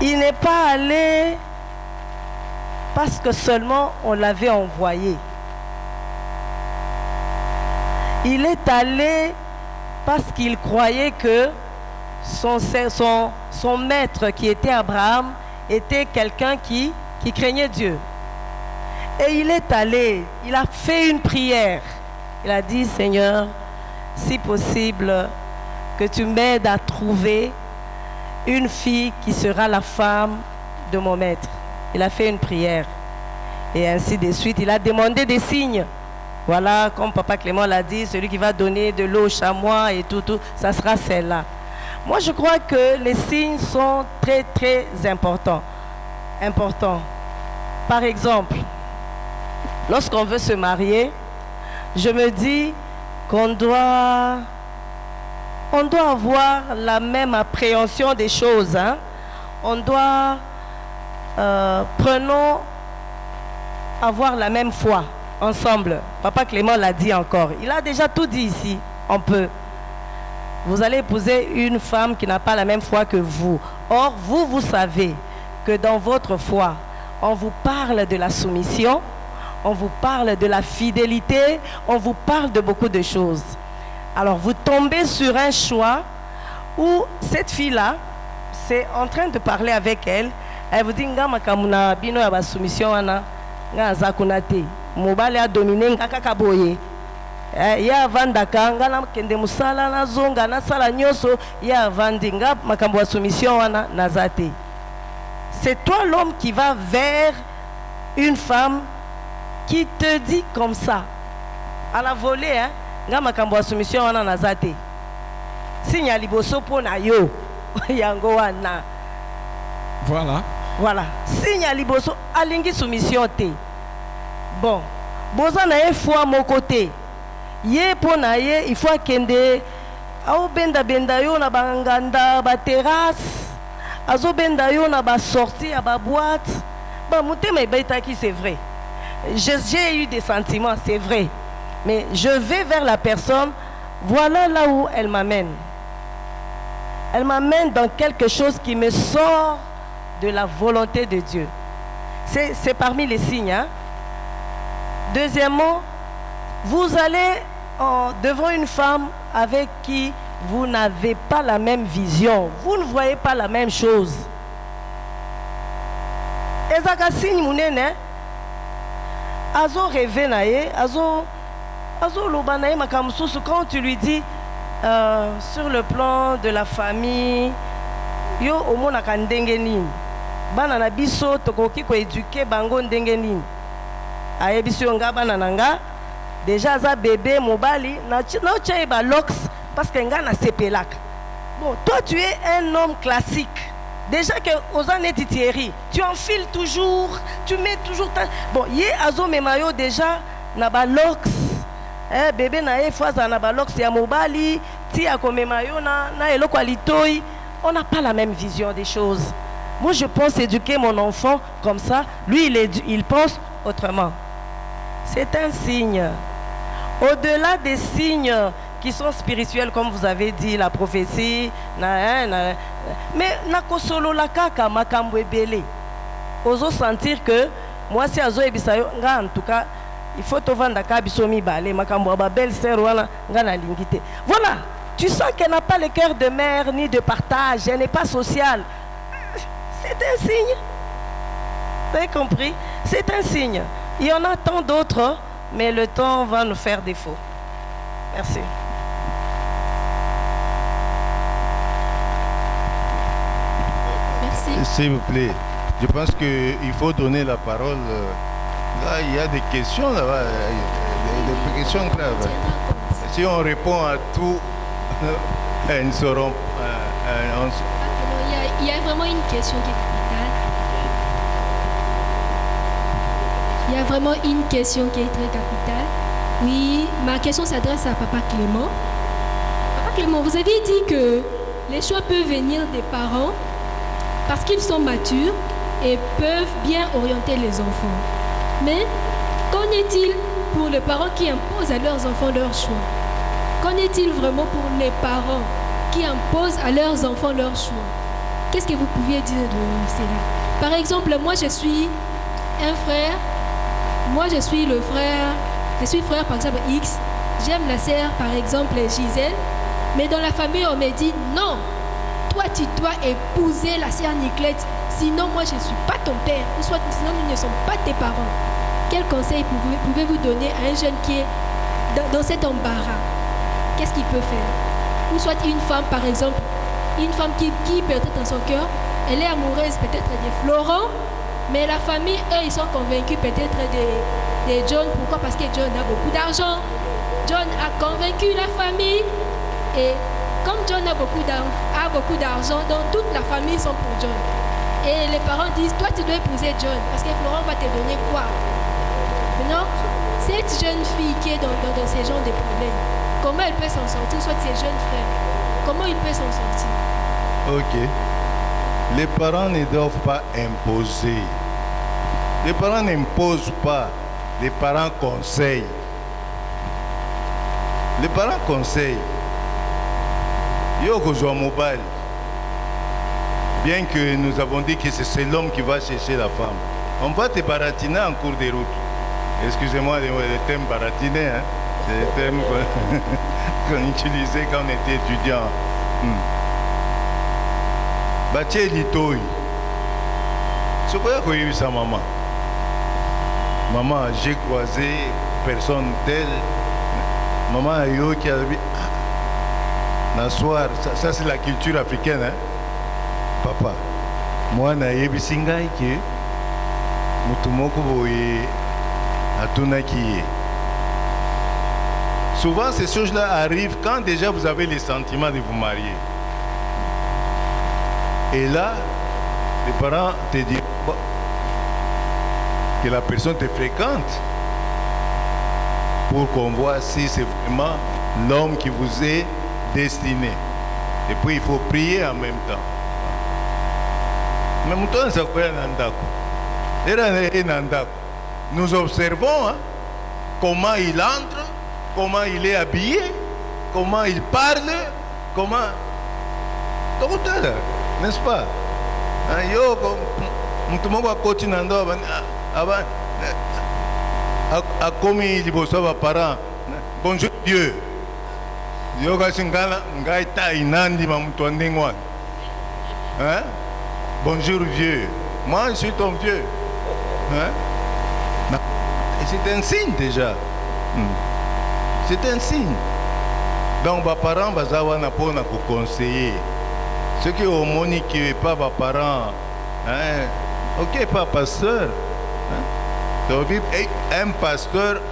Il n'est pas allé parce que seulement on l'avait envoyé. Il est allé parce qu'il croyait que son maître, qui était Abraham, était quelqu'un qui craignait Dieu. Et il est allé, il a fait une prière. Il a dit, Seigneur, si possible, que tu m'aides à trouver une fille qui sera la femme de mon maître. Il a fait une prière. Et ainsi de suite, il a demandé des signes. Voilà, comme Papa Clément l'a dit, celui qui va donner de l'eau au chamois et tout, ça sera celle-là. Moi, je crois que les signes sont très, très importants. Par exemple, lorsqu'on veut se marier, je me dis qu'on doit avoir la même appréhension des choses. On doit, avoir la même foi ensemble. Papa Clément l'a dit encore. Il a déjà tout dit ici. On peut. Vous allez épouser une femme qui n'a pas la même foi que vous. Or, vous savez que dans votre foi, on vous parle de la soumission, on vous parle de la fidélité, on vous parle de beaucoup de choses. Alors, vous tombez sur un choix où cette fille-là, c'est en train de parler avec elle. Elle vous dit, nga makamuna bino ya ba soumission ana, nga zakunate. Mobile a dominé nga kakaboye. Ya vandaka nga na kende musala na zonga na sala nyoso ya vandi nga makambo ya soumission ana nazate. C'est toi l'homme qui va vers une femme qui te dit comme ça, à la volée, nga makambo ya soumission ana nazate. Sinya liboso po na yo yango wana. Voilà. Sinya liboso alingi soumission te. Bon, boza na ye foi mon côté. Ye po na ye, il faut kende au benda yo na banganda ba terrasse. Azo benda yo na ba sortie à ba boîte. Ba mutema ibaitaki, c'est vrai. J'ai eu des sentiments, c'est vrai. Mais je vais vers la personne, voilà là où elle m'amène. Elle m'amène dans quelque chose qui me sort de la volonté de Dieu. C'est parmi les signes. Deuxièmement, vous allez devant une femme avec qui vous n'avez pas la même vision. Vous ne voyez pas la même chose. Ezaka signe munene. Azo rêvé nae, azo loba nae makamsusu, quand tu lui dis sur le plan de la famille, yo omona ka ndenge nini. Bana na biso tokoki ko éduquer bango ndenge nini. Ayebiso nga bana nanga déjà za bébé mobali na tchai ba lox parce que nga na sepelaka. Bon, toi tu es un homme classique. Déjà que aux années Thierry, tu enfiles toujours, tu mets toujours ta... Bon, yé azo memayo déjà na ba lox. Bébé na e fois na ba lox ya mobali, ti akomemayo na eloko alitoi. On n'a pas la même vision des choses. Moi, je pense éduquer mon enfant comme ça. Lui, il pense autrement. c'est un signe. Au-delà des signes qui sont spirituels, comme vous avez dit, la prophétie, mais nakosolo la kaka makambo ebele. Ozo sentir que moi si azo ebisayo nga en tout cas il faut te vendre ka bisomi balé makambo ba belle sœur wana nga na lingité. Voilà, tu sens qu'elle n'a pas le cœur de mère ni de partage, elle n'est pas sociale. C'est un signe. Vous avez compris? C'est un signe. Il y en a tant d'autres, mais le temps va nous faire défaut. Merci. Merci. S'il vous plaît, je pense qu'il faut donner la parole. Là, il y a des questions là-bas, des questions graves. Si on répond à tout, ils seront. Il y a vraiment une question qui est capitale. Il y a vraiment une question qui est très capitale. Oui, ma question s'adresse à Papa Clément. Papa Clément, vous avez dit que les choix peuvent venir des parents parce qu'ils sont matures et peuvent bien orienter les enfants. Mais qu'en est-il pour les parents qui imposent à leurs enfants leurs choix? Qu'en est-il vraiment pour les parents qui imposent à leurs enfants leurs choix? Qu'est-ce que vous pouviez dire de cela? Par exemple, moi je suis un frère, moi je suis le frère, je suis frère par exemple X, j'aime la sœur par exemple Gisèle, mais dans la famille on me dit non, toi tu dois épouser la sœur Niclette, sinon moi je ne suis pas ton père, ou soit sinon nous ne sommes pas tes parents. Quel conseil pouvez-vous donner à un jeune qui est dans cet embarras? Qu'est-ce qu'il peut faire? Ou soit une femme par exemple, une femme qui peut-être dans son cœur, elle est amoureuse peut-être de Florent, mais la famille, eux, ils sont convaincus peut-être de John. Pourquoi? Parce que John a beaucoup d'argent. John a convaincu la famille. Et comme John a beaucoup d'argent, donc toute la famille sont pour John. Et les parents disent, toi tu dois épouser John, parce que Florent va te donner quoi? Maintenant, cette jeune fille qui est dans ces genres de problèmes, comment elle peut s'en sortir? Soit ses jeunes frères, comment il peut s'en sortir? Ok. Les parents ne doivent pas imposer. Les parents n'imposent pas. Les parents conseillent. Les parents conseillent. Yo Kozo Mobile. Bien que nous avons dit que c'est l'homme qui va chercher la femme. On va te baratiner en cours de route. Excusez-moi le terme baratiner, hein. C'est le terme qu'on utilisait quand on était étudiant. Baché Litoi. C'est quoi que j'ai eu sa maman? Maman, j'ai croisé personne telle. Maman, yo qui a dit, soir, ça c'est la culture africaine, hein? Papa, moi, na yebisingai ki mutumoko boye atunaki. Souvent, ces choses-là arrivent quand déjà vous avez les sentiments de vous marier. Et là, les parents te disent bon, que la personne te fréquente pour qu'on voit si c'est vraiment l'homme qui vous est destiné. Et puis il faut prier en même temps. Mais nous observons hein, comment il entre, comment il est habillé, comment il parle, comment... N'est-ce pas? Yo, mutumo kwa koti na ndo aba akomi liboso ba parents. Bonjour Dieu. Yo ka singala ngai ta inandi ma mutu ndengwa. Hein? Bonjour vieux. Moi je suis ton vieux. Hein? C'est un signe déjà. C'est un signe. Donc ba parents bazawa na pona ko conseiller. Ceux qui ont moni qui n'est pas vos parents, hein? Ok, pas pasteur. Hein? Un pasteur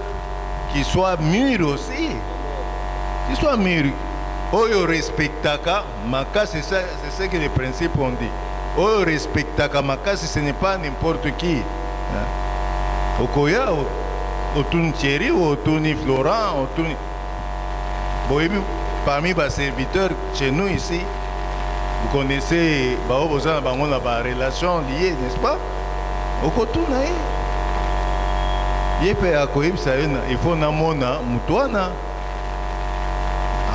qui soit mûr aussi. Qui soit mûr. Oyo respectaka, maka, c'est ce que les principes ont dit. Oyo respectaka, maka, ce n'est pas n'importe qui. Okoya, Otun Thierry, Otuni Florent, Otuni. Parmi les serviteurs chez nous ici, vous connaissez, la relation liée, n'est-ce pas? ye mpe akoyebisa yo il faut namona moto wana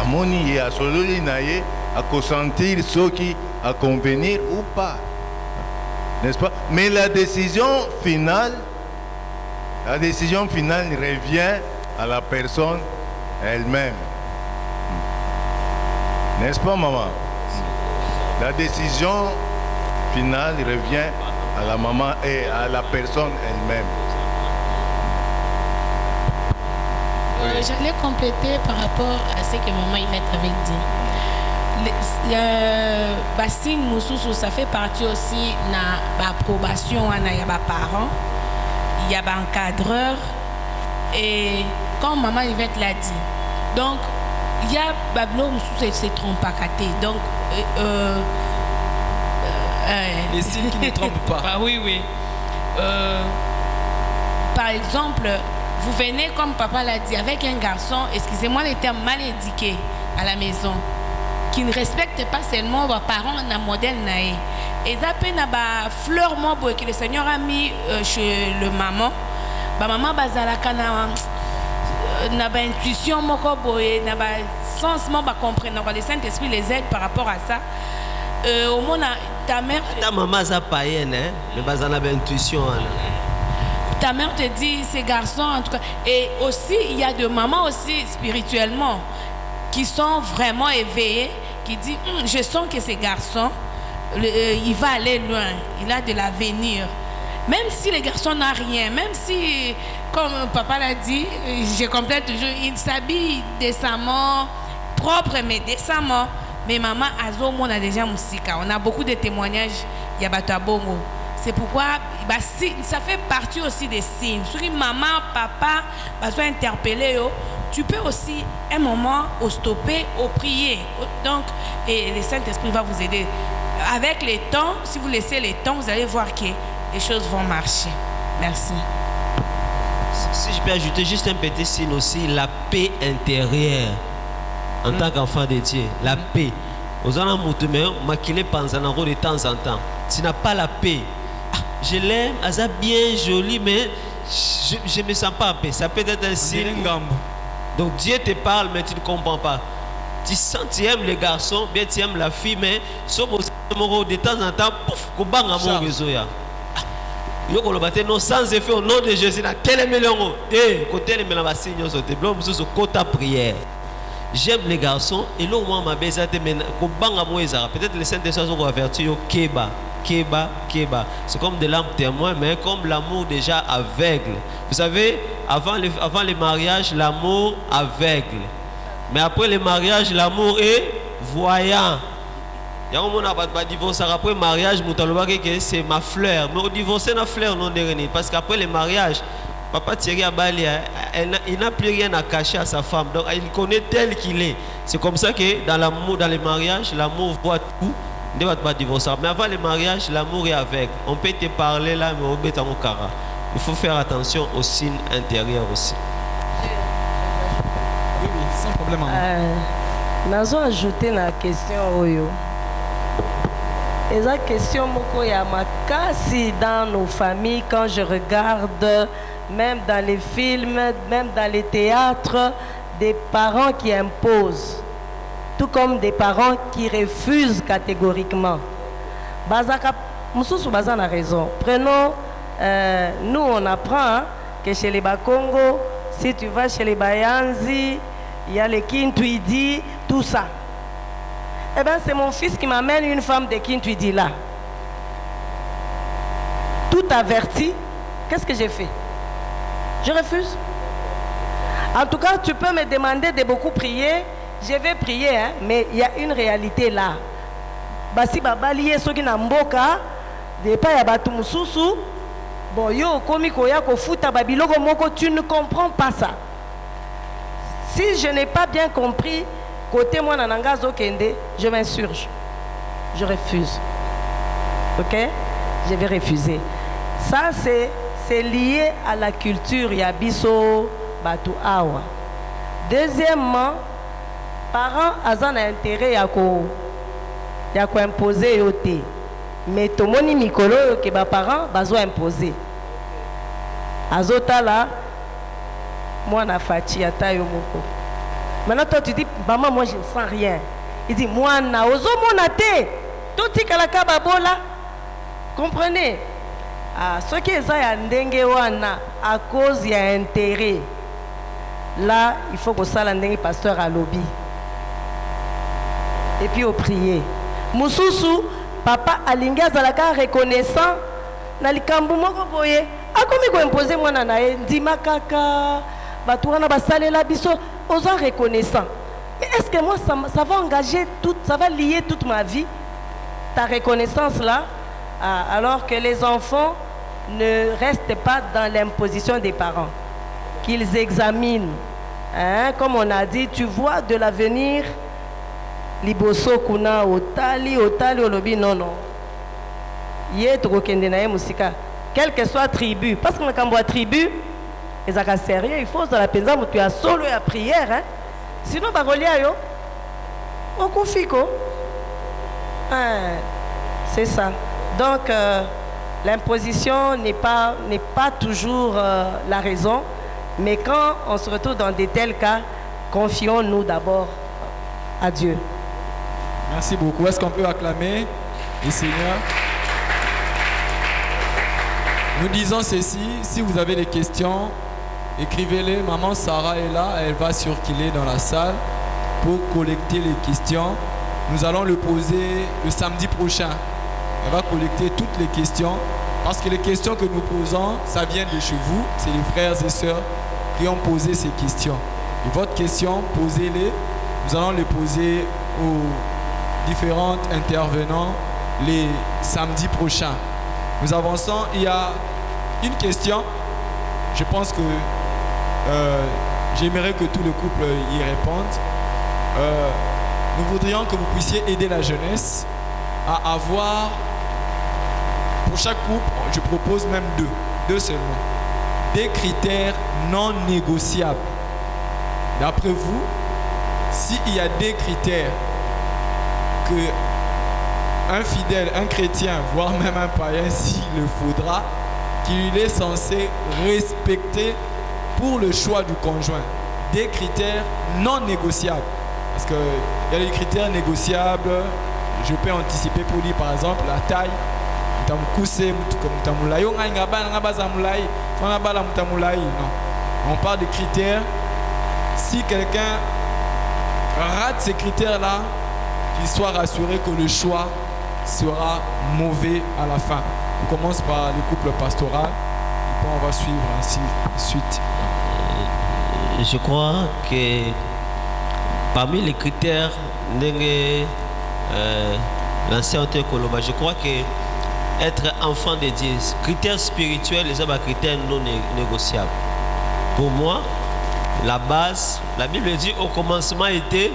amoni ye asololi na ye akosentir soki aconvenir ou pas, n'est-ce pas? Mais la décision finale revient à la personne elle-même, n'est-ce pas, maman? La décision finale revient à la maman et à la personne elle-même. J'allais compléter par rapport à ce que maman Yvette avait dit. Bassine Moussoussou, ça fait partie aussi de l'approbation à nos parents, il y a des encadreurs, et comme maman Yvette l'a dit, donc il y a Bablo Moussoussou qui se trompe pas caté. Donc, les signes qui ne trompent pas. Ah oui. Par exemple, vous venez, comme papa l'a dit, avec un garçon, excusez-moi le terme, mal éduqué à la maison, qui ne respecte pas seulement vos parents, un modèle naïf. Et ça peut avoir fleur que le Seigneur a mis chez le maman. Maman bazalaka na ba intuition moko boye na ba sens mo ba comprendre le Saint-Esprit les aide par rapport à ça. Au moins ta mère ta maman a païenne hein, mais bazana ba intuition. Ta mère te dit ces garçons en tout cas, et aussi il y a des mamans aussi spirituellement qui sont vraiment éveillées, qui disent je sens que ces garçons il va aller loin, il a de l'avenir, même si les garçons n'ont rien, même si comme papa l'a dit, je complète toujours, il s'habille décemment, propre mais décemment, mais maman azo on a déjà musica, on a beaucoup de témoignages il y a batabongo. C'est pourquoi ça fait partie aussi des signes. Si maman, papa sont interpellés, tu peux aussi un moment au stopper, au prier. Donc, et le Saint-Esprit va vous aider. Avec les temps, si vous laissez les temps, vous allez voir que les choses vont marcher. Merci. Si je peux ajouter juste un petit signe aussi, la paix intérieure en tant qu'enfant de Dieu. La paix. Aux gens maquillés panzanaro de temps en temps. Tu n'as pas la paix. Je l'aime, elle est bien jolie, mais je ne me sens pas en paix. Ça peut être un signe. Donc Dieu te parle, mais tu ne comprends pas. Tu sens, tu aimes les garçons, bien tu aimes la fille, mais de temps en temps, pouf, sans effet au nom de Jésus, quel est le côté de la signe, prière. J'aime les garçons, et là, moi, ma belle, peut-être les Saint-Esprit sont avertis au Keba. Keba. C'est comme des lampes témoins, mais comme l'amour déjà aveugle. Vous savez, avant le mariage, l'amour aveugle. Mais après le mariage, l'amour est voyant. Il y a un moment où on divorce après le mariage, c'est ma fleur. Mais on divorce la fleur, non, parce qu'après le mariage, papa Thierry Abali, il n'a plus rien à cacher à sa femme. Donc il connaît tel qu'il est. C'est comme ça que dans l'amour, dans le mariage, l'amour voit tout. Mais avant le mariage, l'amour est avec. On peut te parler là, mais on peut t'en cara. Il faut faire attention aux signes intérieurs aussi. Oui, sans problème. Nazo ajouter la question oyo. Et la question moko ya makasi dans nos familles quand je regarde, même dans les films, même dans les théâtres, des parents qui imposent. Tout comme des parents qui refusent catégoriquement. Bazaka, Moussoussou Bazan a raison. Prenons, nous on apprend que chez les Bakongo, si tu vas chez les Bayanzi, il y a les Kintuidi, tout ça. Eh bien, c'est mon fils qui m'amène une femme de Kintuidi là. Tout averti, qu'est-ce que j'ai fait? Je refuse. En tout cas, tu peux me demander de beaucoup prier. Je vais prier, hein, mais il y a une réalité là. Basi babaliye soki na mboka, de pa ya batu mususu, bon yo komi koya ko futa babiloko moko, tu ne comprends pas ça. Si je n'ai pas bien compris, côté moi nananga zokende, je m'insurge. Je refuse. OK? Je vais refuser. Ça c'est lié à la culture ya biso batu awa. Deuxièmement, parents azan a intérêt à imposer yote, mais tomoni mikolo que ba parents bazo imposer azota là moi na Fati ata yo moko. Maintenant toi tu dis maman moi je sens rien. Il dit moi na ozo mona te. Tout kalaka babola. Comprenez? Ah, ce qui est ya ndenge wana à cause y a intérêt. Là, il faut que ça l'endenge pasteur à lobby. Et puis au prier. Mususu, papa alinga zalaka reconnaissant na likambu moko boye. Akomi ko imposer mwana na ye ndima kaka batu wana basalela biso ozo reconnaissant. Mais est-ce que moi ça va engager tout, ça va lier toute ma vie ta reconnaissance là? Ah, alors que les enfants ne restent pas dans l'imposition des parents, qu'ils examinent. Hein? Comme on a dit, tu vois de l'avenir, liboso kuna otali olobi non. Quelle que soit tribu, parce que quand on voit tribu, les actes sérieux, il faut dans la pensa tu as solo et à prière. Hein? Sinon, yo, on confie. C'est ça. Donc, l'imposition n'est pas toujours la raison, mais quand on se retrouve dans de tels cas, confions-nous d'abord à Dieu. Merci beaucoup. Est-ce qu'on peut acclamer le Seigneur? Nous disons ceci, si vous avez des questions, écrivez-les. Maman Sarah est là, elle va circuler dans la salle pour collecter les questions. Nous allons le poser le samedi prochain. Elle va collecter toutes les questions parce que les questions que nous posons, ça vient de chez vous. C'est les frères et sœurs qui ont posé ces questions. Et votre question, posez-les. Nous allons les poser aux différents intervenants les samedis prochains. Nous avançons. Il y a une question. Je pense que j'aimerais que tout le couple y réponde. Nous voudrions que vous puissiez aider la jeunesse à avoir, pour chaque couple, je propose même deux seulement, des critères non négociables. D'après vous, s'il y a des critères que un fidèle, un chrétien, voire même un païen, s'il le faudra, qu'il est censé respecter pour le choix du conjoint, des critères non négociables. Parce qu'il y a des critères négociables, je peux anticiper pour dire par exemple la taille. Non. On parle de critères. Si quelqu'un rate ces critères-là, qu'il soit rassuré que le choix sera mauvais à la fin. On commence par le couple pastoral, et puis on va suivre ainsi de suite. Je crois que parmi les critères, l'ancien Koloba, je crois que être enfant de Dieu, critères spirituels, les critères non négociables. Pour moi, la base, la Bible dit au commencement était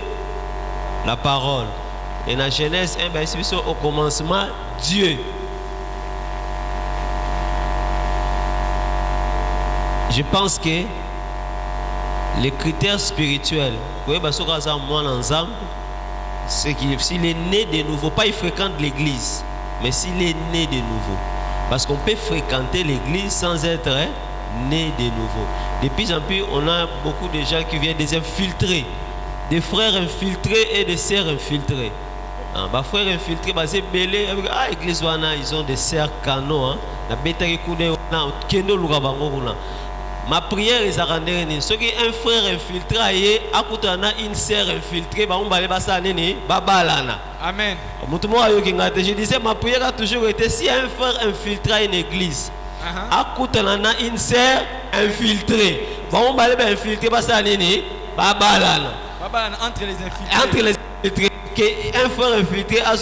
la parole. Et dans Genèse 1, au commencement, Dieu. Je pense que les critères spirituels, c'est qu'il s'il est né de nouveau, pas il fréquente l'église, mais s'il est né de nouveau. Parce qu'on peut fréquenter l'église sans être né de nouveau. De plus en plus, on a beaucoup de gens qui viennent des infiltrés, des frères infiltrés et des sœurs infiltrés. Les frères infiltrés, c'est belé. L'église, ils ont des sœurs canaux. Ma prière est à rendre ce qui est un frère infiltré, une sœur infiltrée, Amen. Je disais, ma prière a toujours été si un frère infiltré à une église, une sœur infiltrée, entre les infiltrés. Un frère infiltré a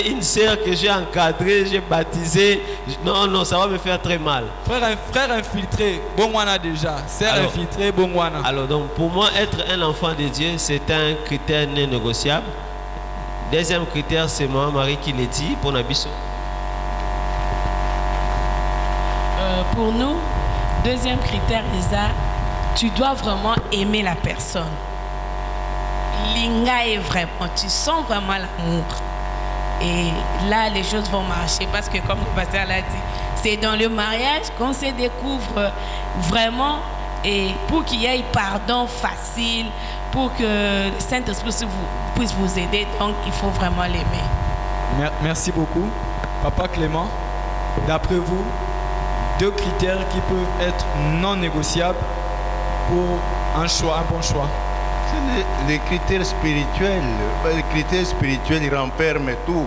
une sœur que j'ai encadrée, j'ai baptisée. Non, ça va me faire très mal. Frère infiltré, bon wana déjà. Sœur infiltrée, bon wana. Alors donc pour moi, être un enfant de Dieu, c'est un critère non négociable. Deuxième critère, c'est moi, Marie, qui l'a dit pour Nabiso. Pour nous, deuxième critère, Isa, tu dois vraiment aimer la personne. Linga est vraiment, tu sens vraiment l'amour. Et là, les choses vont marcher parce que, comme le pasteur l'a dit, c'est dans le mariage qu'on se découvre vraiment Et pour qu'il y ait pardon facile, pour que le Saint-Esprit puisse vous aider, donc il faut vraiment l'aimer. Merci beaucoup. Papa Clément, d'après vous, 2 critères qui peuvent être non négociables pour un bon choix. C'est les critères spirituels. Les critères spirituels, ils renferment tout.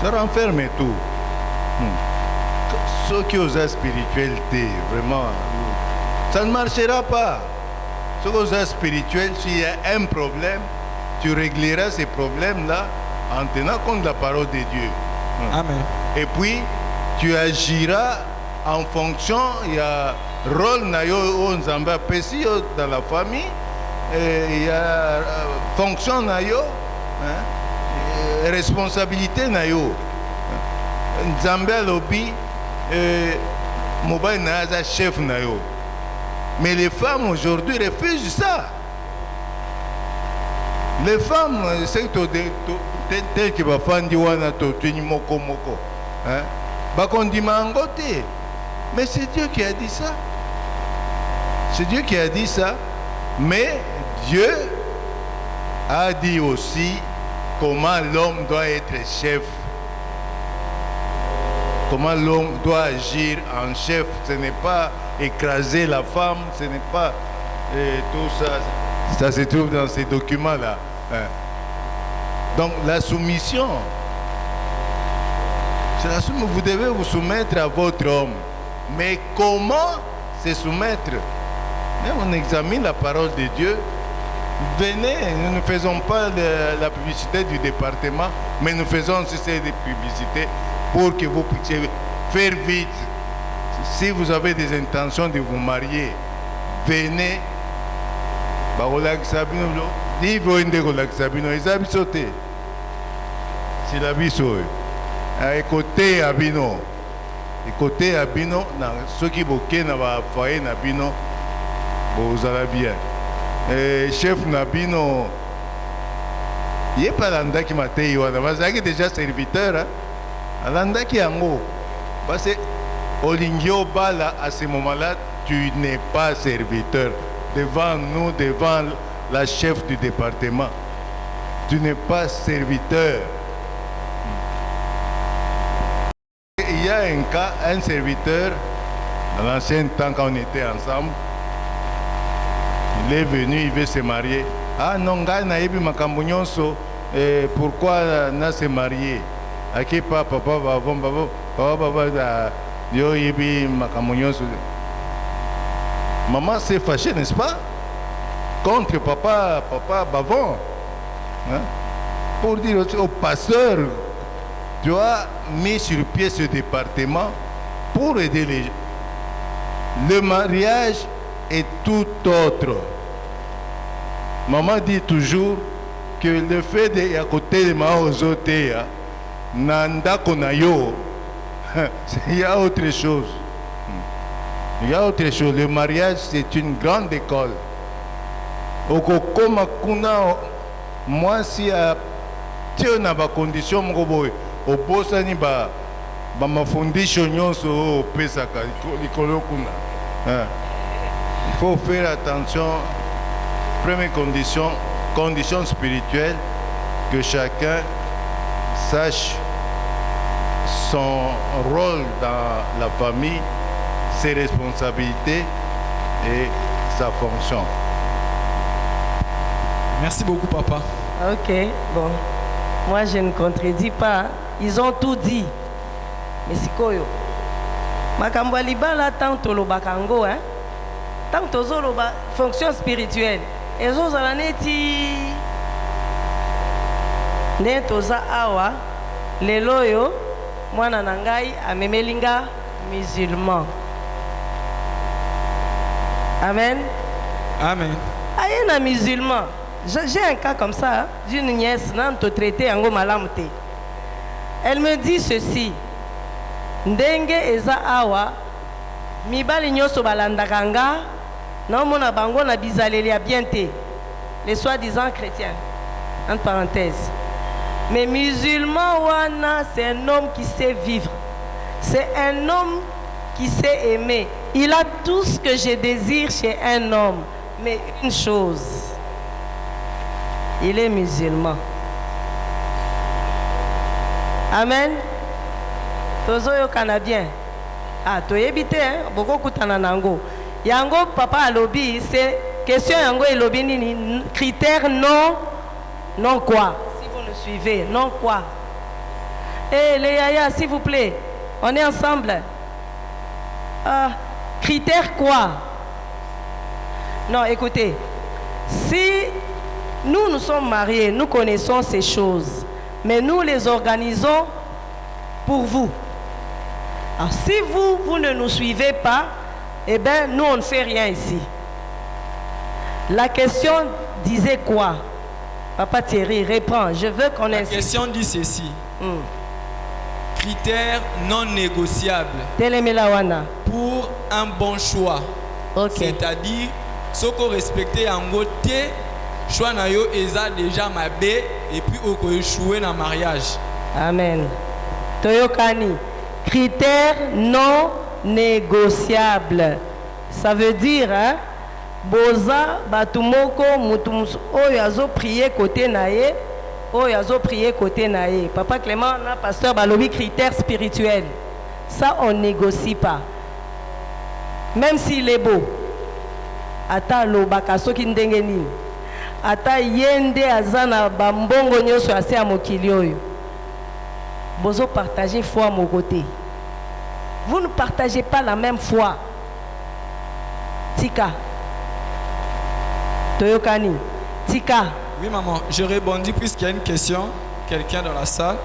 Ça renferme tout. Ceux qui ont la spiritualité, vraiment, ça ne marchera pas. Ceux qui ont la spirituelle, s'il y a un problème, tu régleras ces problèmes-là en tenant compte de la parole de Dieu. Amen. Et puis, tu agiras en fonction, il y a rôle dans la famille, il y a fonction, responsabilité. Nzambe lobby, mobile naza chef nayo. Mais les femmes aujourd'hui refusent ça. Les femmes, c'est tel que va faire du moko. Mais c'est Dieu qui a dit ça. C'est Dieu qui a dit ça. Mais Dieu a dit aussi comment l'homme doit être chef. Comment l'homme doit agir en chef. Ce n'est pas écraser la femme, ce n'est pas tout ça. Ça se trouve dans ces documents-là. Donc la soumission, vous devez vous soumettre à votre homme. Mais comment se soumettre? Mais on examine la parole de Dieu. Venez, nous ne faisons pas la publicité du département, mais nous faisons aussi cette publicité pour que vous puissiez faire vite. Si vous avez des intentions de vous marier, venez. C'est la vie sauve. Écoutez Abino. Écoutez Abino, ceux qui boquent na ba foyer Nabino, vous allez bien. Chef Nabino, il n'est pas l'anda qui m'a dit, il déjà serviteur. L'anda qui est en haut. Parce que Olingio Bala, à ce moment-là, tu n'es pas serviteur. Devant nous, devant la chef du département, tu n'es pas serviteur. Il y a un cas, un serviteur, dans l'ancien temps quand on était ensemble, il est venu, il veut se marier. Ah non, gars, naïbi makambunyoso, pourquoi n'a se marié? Aki papa yo yibi makambunyoso. Maman s'est fâchée, n'est-ce pas? Contre papa Bavon. Hein? Pour dire au pasteur, tu as mis sur pied ce département pour aider les gens. Le mariage est tout autre. Maman dit toujours que le fait de à côté de Maozotea, Nanda Konayo, il y a autre chose. Il y a autre chose. Le mariage, c'est une grande école. Moi, si tu as des conditions, au bosani ba ma fondation nyonso pesaka likolo kuna. Il faut faire attention. Première condition spirituelle, que chacun sache son rôle dans la famille, ses responsabilités et sa fonction. Merci beaucoup, papa. Ok, bon. Moi, je ne contredis pas. Ils ont tout dit. Mais c'est quoi? Makambo libala tant to bakango, hein? Tant to zoloba fonction spirituelle. Et zo zalaneti ne toza awa leloyo mwana nangai amemelinga musulman. Amen. Amen. Aïe un musulman. J'ai un cas comme ça, d'une nièce, nan to traité en malamte. Elle me dit ceci. Ndenge eza awa mibali nyoso balandakanga na mona bango na bizaleli ya bienté. Les soi-disant chrétiens. Entre parenthèses. Mais musulman wana, c'est un homme qui sait vivre. C'est un homme qui sait aimer. il a tout ce que je désire chez un homme. Mais une chose, il est musulman. Amen. Tozo yo canadien. Ah, to yebite hein, boko kutana nango. Yango papa alobi, c'est question yango elobi nini critère non quoi. Si vous nous suivez, non quoi. Eh les yaya, s'il vous plaît, on est ensemble. Ah, critère quoi? Non, écoutez, si nous sommes mariés, nous connaissons ces choses, mais nous les organisons pour vous. Alors, si vous ne nous suivez pas, eh bien, nous, on ne fait rien ici. La question disait quoi? Papa Thierry, réponds. Je veux qu'on insiste. La question dit ceci. Critères non négociables pour un bon choix. Okay. C'est-à-dire, ce qu'on respecte en côté, choix na yo eza déjà mabé et puis on peut échouer dans le mariage. Amen. Toyokani. Critères non négociables. Ça veut dire, hein, boza batumoko mutumus oyo azo prier côté nae, oyo azo prier côté nae. Papa Clément, na pasteur balobi critères spirituels. Ça on négocie pas. Même s'il est beau. Ata lobaka soki ndenge nini. Ata yende azana bambongo nyoso ase ya mokili oyo. Bozo partager foi à mon côté. Vous ne partagez pas la même foi. Tika. Toyokani. Tika. Oui maman, je rebondis puisqu'il y a une question, quelqu'un dans la salle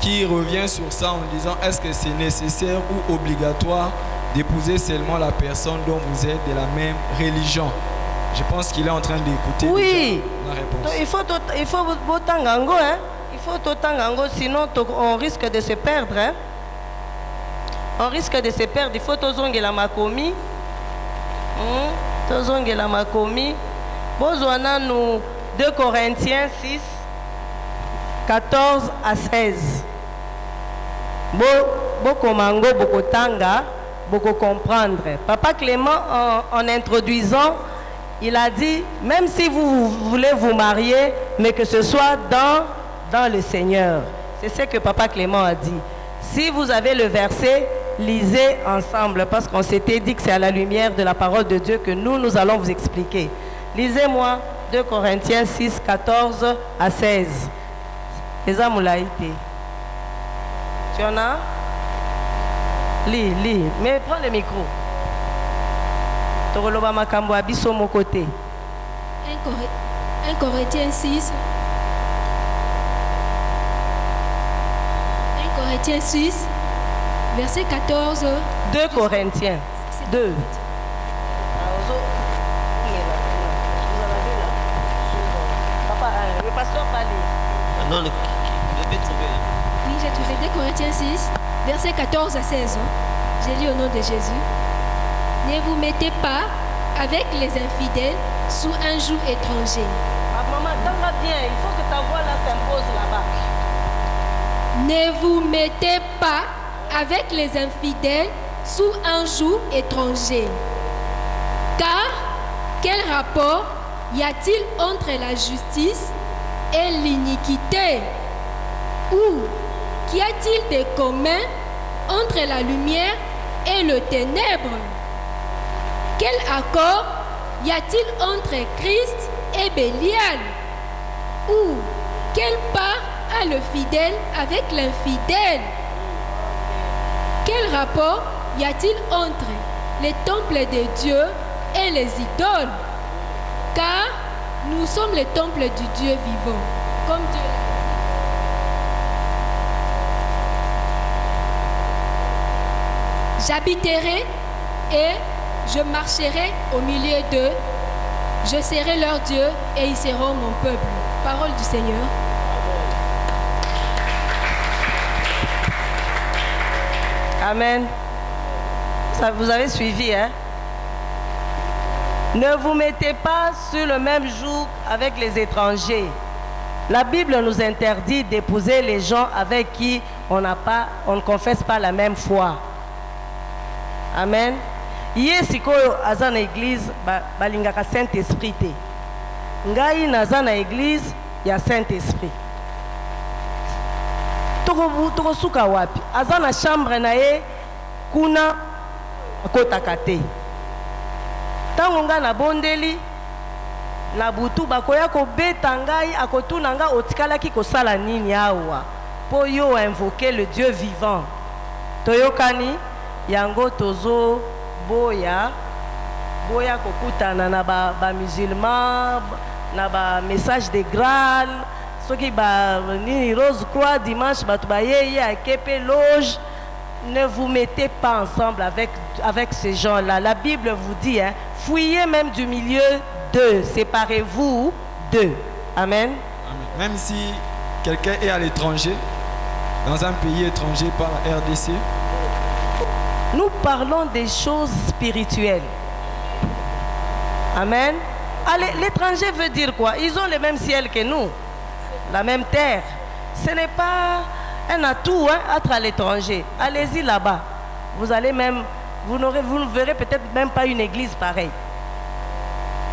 qui revient sur ça en disant est-ce que c'est nécessaire ou obligatoire d'épouser seulement la personne dont vous êtes de la même religion? Je pense qu'il est en train d'écouter oui. la réponse. Il faut botangango, hein? Il faut botangango, sinon on risque de se perdre, hein? On risque de se perdre. Il faut tozongela makomi. Tozongela makomi. Bozwana nous 2 Corinthiens 6, 14 à 16. Bokomango, bokotanga, boko comprendre. Papa Clément, en introduisant, il a dit, même si vous voulez vous marier, mais que ce soit dans le Seigneur. C'est ce que Papa Clément a dit. Si vous avez le verset, lisez ensemble, parce qu'on s'était dit que c'est à la lumière de la parole de Dieu que nous allons vous expliquer. Lisez-moi 2 Corinthiens 6, 14 à 16. Les amoulaïtés. Tu en as? Lis. Mais prends le micro. Toroloba makambo abiso mon côté. 1 Corinthiens 6. 1 Corinthiens 6, verset 14. 2 Corinthiens 2. Papa, le pasteur pas lire. Non, le trouver là. Oui, j'ai trouvé 2 Corinthiens 6, verset 14 à 16. J'ai lu au nom de Jésus. Ne vous mettez pas avec les infidèles sous un joug étranger. Ah, maman, t'en bien. Il faut que ta voix là s'impose là-bas. Ne vous mettez pas avec les infidèles sous un joug étranger. Car quel rapport y a-t-il entre la justice et l'iniquité? Ou qu'y a-t-il de commun entre la lumière et le ténèbre? Quel accord y a-t-il entre Christ et Bélial? Ou quelle part a le fidèle avec l'infidèle? Quel rapport y a-t-il entre les temples de Dieu et les idoles? Car nous sommes le temple du Dieu vivant, comme Dieu l'a dit. J'habiterai et je marcherai au milieu d'eux. Je serai leur Dieu et ils seront mon peuple. Parole du Seigneur. Amen. Ça, vous avez suivi, hein? Ne vous mettez pas sur le même joug avec les étrangers. La Bible nous interdit d'épouser les gens avec qui on ne confesse pas la même foi. Amen. Ye sikoyo aza na église balingaka Saint-Esprit te. Ngai naza na église ya Saint-Esprit. Toko suka wapi? Aza na chambre na ye kuna akotaka te. Tango nga na bondeli na butu bakoya kobeta ngai akotuna nga otikalaki kosala nini awa po yo invoquer le Dieu vivant. Toyokani yango tozo boya kokutana na ba musulman na ba message de Graal soki ba nini Rose Croix dimanche batu ba yeye akepe loge. Ne vous mettez pas ensemble avec ces gens-là. La Bible vous dit, hein, fuyez même du milieu d'eux. Séparez-vous d'eux. Amen. Amen. Même si quelqu'un est à l'étranger, dans un pays étranger par la RDC. Nous parlons des choses spirituelles. Amen. Allez, l'étranger veut dire quoi? Ils ont le même ciel que nous, la même terre. Ce n'est pas un atout, hein, être à l'étranger. Allez-y là-bas. Vous allez même, vous ne verrez peut-être même pas une église pareille.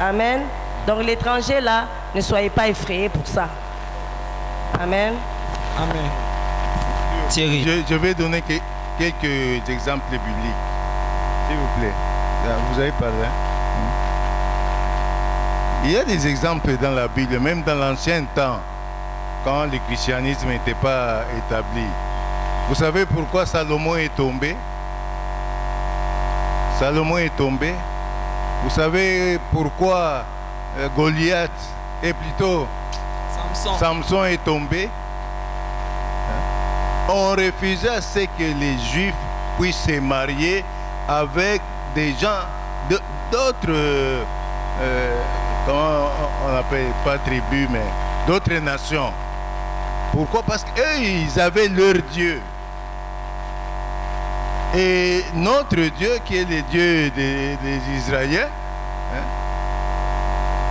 Amen. Donc l'étranger là, ne soyez pas effrayés pour ça. Amen. Amen. Thierry. Je vais donner quelques exemples bibliques. S'il vous plaît. Vous avez parlé. Il y a des exemples dans la Bible, même dans l'ancien temps, quand le christianisme n'était pas établi. Vous savez pourquoi Salomon est tombé? Salomon est tombé. Vous savez pourquoi Goliath est plutôt Samson est tombé? On refusait à ce que les Juifs puissent se marier avec des gens d'autres, comment on appelle, pas tribus, mais d'autres nations. Pourquoi? Parce qu'eux, ils avaient leur Dieu. Et notre Dieu, qui est le Dieu des Israéliens,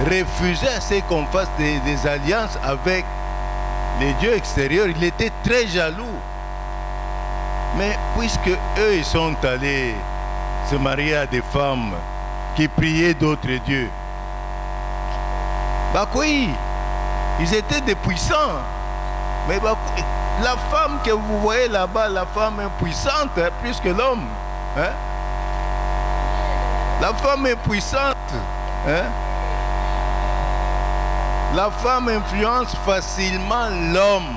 refusait à ce qu'on fasse des alliances avec les dieux extérieurs. Il était très jaloux. Mais puisque eux, ils sont allés se marier à des femmes qui priaient d'autres dieux, bah oui, ils étaient des puissants. Mais bah, la femme que vous voyez là-bas, la femme est puissante, hein, plus que l'homme. Hein? La femme est puissante. Hein? La femme influence facilement l'homme.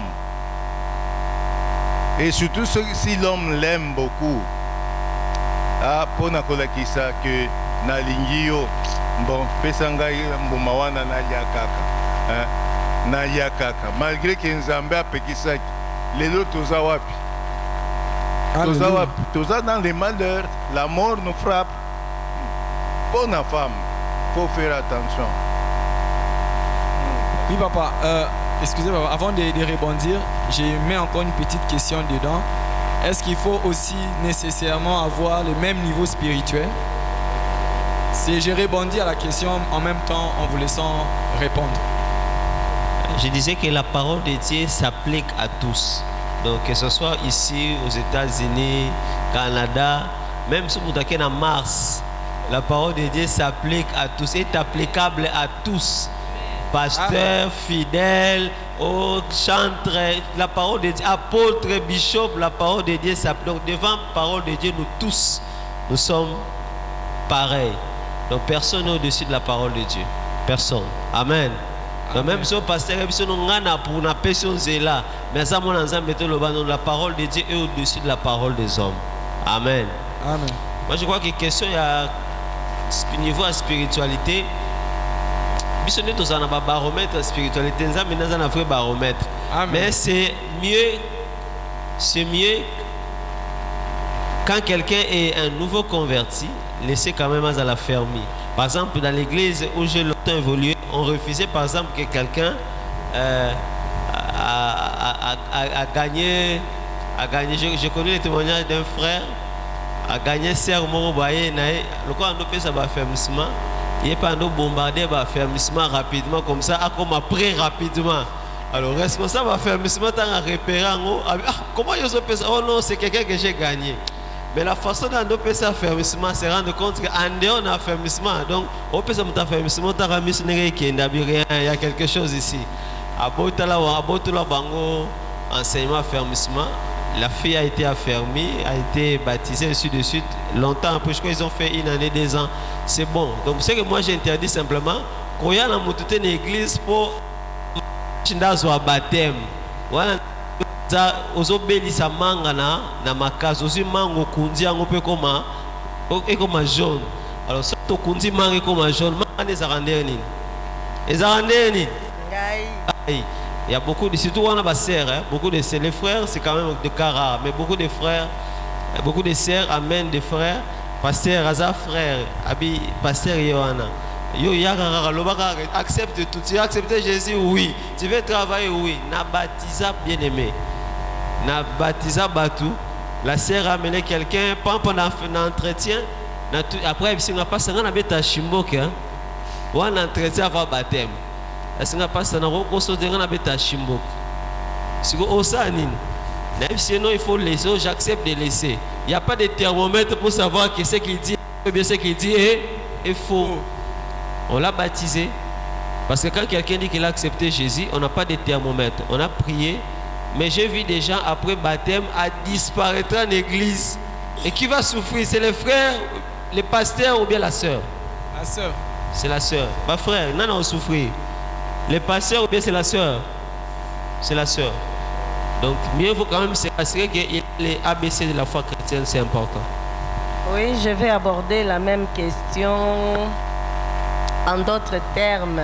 Et surtout si l'homme l'aime beaucoup. Ah, pour nakolakisa que nalingio bon pesanga mbumawana nalia kaka. Hein? Nalia kaka. Malgré que Nzambe a pekisaki, les autres toza wapi. Toza wapi. Toza dans les malheurs, la mort nous frappe. Bonne femme, faut faire attention. Oui, papa. Excusez-moi, avant de rebondir, je mets encore une petite question dedans. Est-ce qu'il faut aussi nécessairement avoir le même niveau spirituel? Si je rebondis à la question en même temps en vous laissant répondre. Je disais que la parole de Dieu s'applique à tous. Donc que ce soit ici, aux États-Unis, Canada, même si vous êtes en Mars, la parole de Dieu s'applique à tous, est applicable à tous. Pasteur, fidèle, chantre, la parole de Dieu, apôtre, bishop, la parole de Dieu s'applique. Devant la parole de Dieu, nous tous, nous sommes pareils. Donc personne n'est au-dessus de la parole de Dieu. Personne. Amen. Donc même si on pasteur, pour une personne là, mais ça, la parole de Dieu est au-dessus de la parole des hommes. Amen. Amen. Moi je crois que question il y a niveau de spiritualité. Nous avons un baromètre de spiritualité, nous avons un vrai baromètre. Amen. Mais c'est mieux quand quelqu'un est un nouveau converti, laisser quand même à la fermer. Par exemple, dans l'église où j'ai longtemps évolué, on refusait par exemple que quelqu'un a gagné. Je connais le témoignage d'un frère a gagné serment baye nae le quoi on peut ça va fermissement il est pas nous bombarder va fermissement rapidement comme ça à comme après rapidement alors responsable va fermissement tant à repérer comment ils ont fait ça oh non c'est quelqu'un que j'ai gagné Mais la façon dont on peut s'affermissement, c'est rendre compte qu'en dehors d'un affermissement, donc on peut s'affermissement, il y a quelque chose ici. À Botala Bango, enseignement affermissement, la fille a été affermie, a été baptisée, ainsi de suite. Longtemps après, je crois qu'ils ont fait 1 année, 2 ans. C'est bon. Donc, c'est que moi j'interdis simplement qu'on y a dans l'église pour baptême. Voilà. Ozobelisa manga na makazo ozi mango kundi yango pe koma ekoma jaune. Alors so to kundi manga ekoma jaune, manga ezaka ndeni ezaka ndeni ngai. Il y a beaucoup de, surtout on a des sœurs, hein, beaucoup de sœurs. Les frères c'est quand même de cas rares, mais beaucoup de frères, beaucoup de sœurs amènent des frères. Pasteur Aza frère, abi pasteur Yohana. Yo yaka lobaka accepte tout. Tu acceptes Jésus, oui. Tu veux travailler, oui. Na baptisa bien aimé. Na baptisa Batou, la sœur a amené quelqu'un pendant un entretien. Après, si on n'a pas ça, on a bêta chimbok. Ou un entretien avant baptême. Si on n'a pas ça, on a bêta chimbok. Si on a ça, sinon il faut laisser. J'accepte de laisser. Il n'y a pas de thermomètre pour savoir que ce qu'il dit, bien ce qu'il dit est faux. On l'a baptisé. Parce que quand quelqu'un dit qu'il a accepté Jésus, on n'a pas de thermomètre. On a prié. Mais j'ai vu des gens après baptême à disparaître en église. Et qui va souffrir? C'est les frères, les pasteurs ou bien la sœur? La sœur. C'est la sœur. Pas frère, non, non, souffrir. Les pasteurs ou bien c'est la sœur? C'est la sœur. Donc mieux vaut quand même s'assurer que les ABC de la foi chrétienne, c'est important. Oui, je vais aborder la même question en d'autres termes.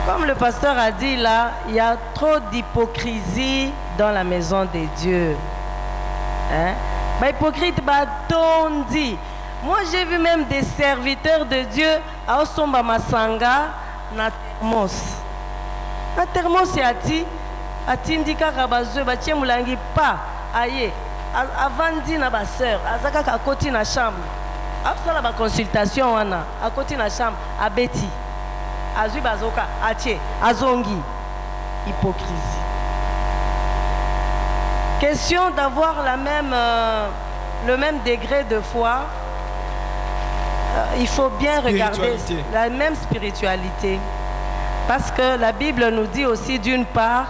Comme le pasteur a dit là, il y a trop d'hypocrisie dans la maison de Dieu. Bah, hypocrite, bah, tondi. Moi, j'ai vu même des serviteurs de Dieu à Osomba Masanga, na thermos. Na thermos, atindika kabazo, batie mulangi pa, aye, avandi na baseur, azaka kakoti na chambre. Afsala ba consultation wana, akoti na chambre, abeti. Azui bazoka, atie, azongi. Hypocrisie. Question d'avoir le même degré de foi. Il faut bien regarder la même spiritualité. Parce que la Bible nous dit aussi d'une part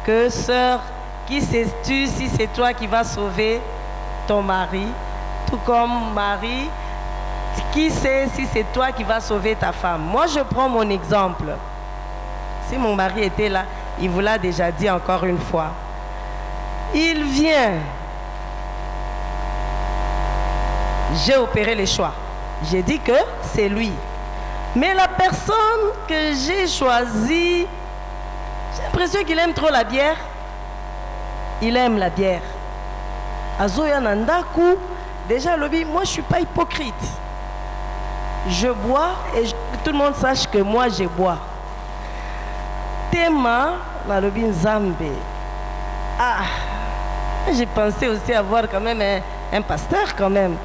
que sœur, qui sais-tu si c'est toi qui vas sauver ton mari, tout comme Marie, qui sait si c'est toi qui vas sauver ta femme. Moi, je prends mon exemple. Si mon mari était là, il vous l'a déjà dit encore une fois. Il vient. J'ai opéré les choix. J'ai dit que c'est lui. Mais la personne que j'ai choisie, j'ai l'impression qu'il aime trop la bière. Il aime la bière. Azoya Nandaku, déjà, lobby, moi je ne suis pas hypocrite. Je bois et que tout le monde sache que moi je bois. Tema, la lobby Nzambe. J'ai pensé aussi avoir quand même un pasteur quand même.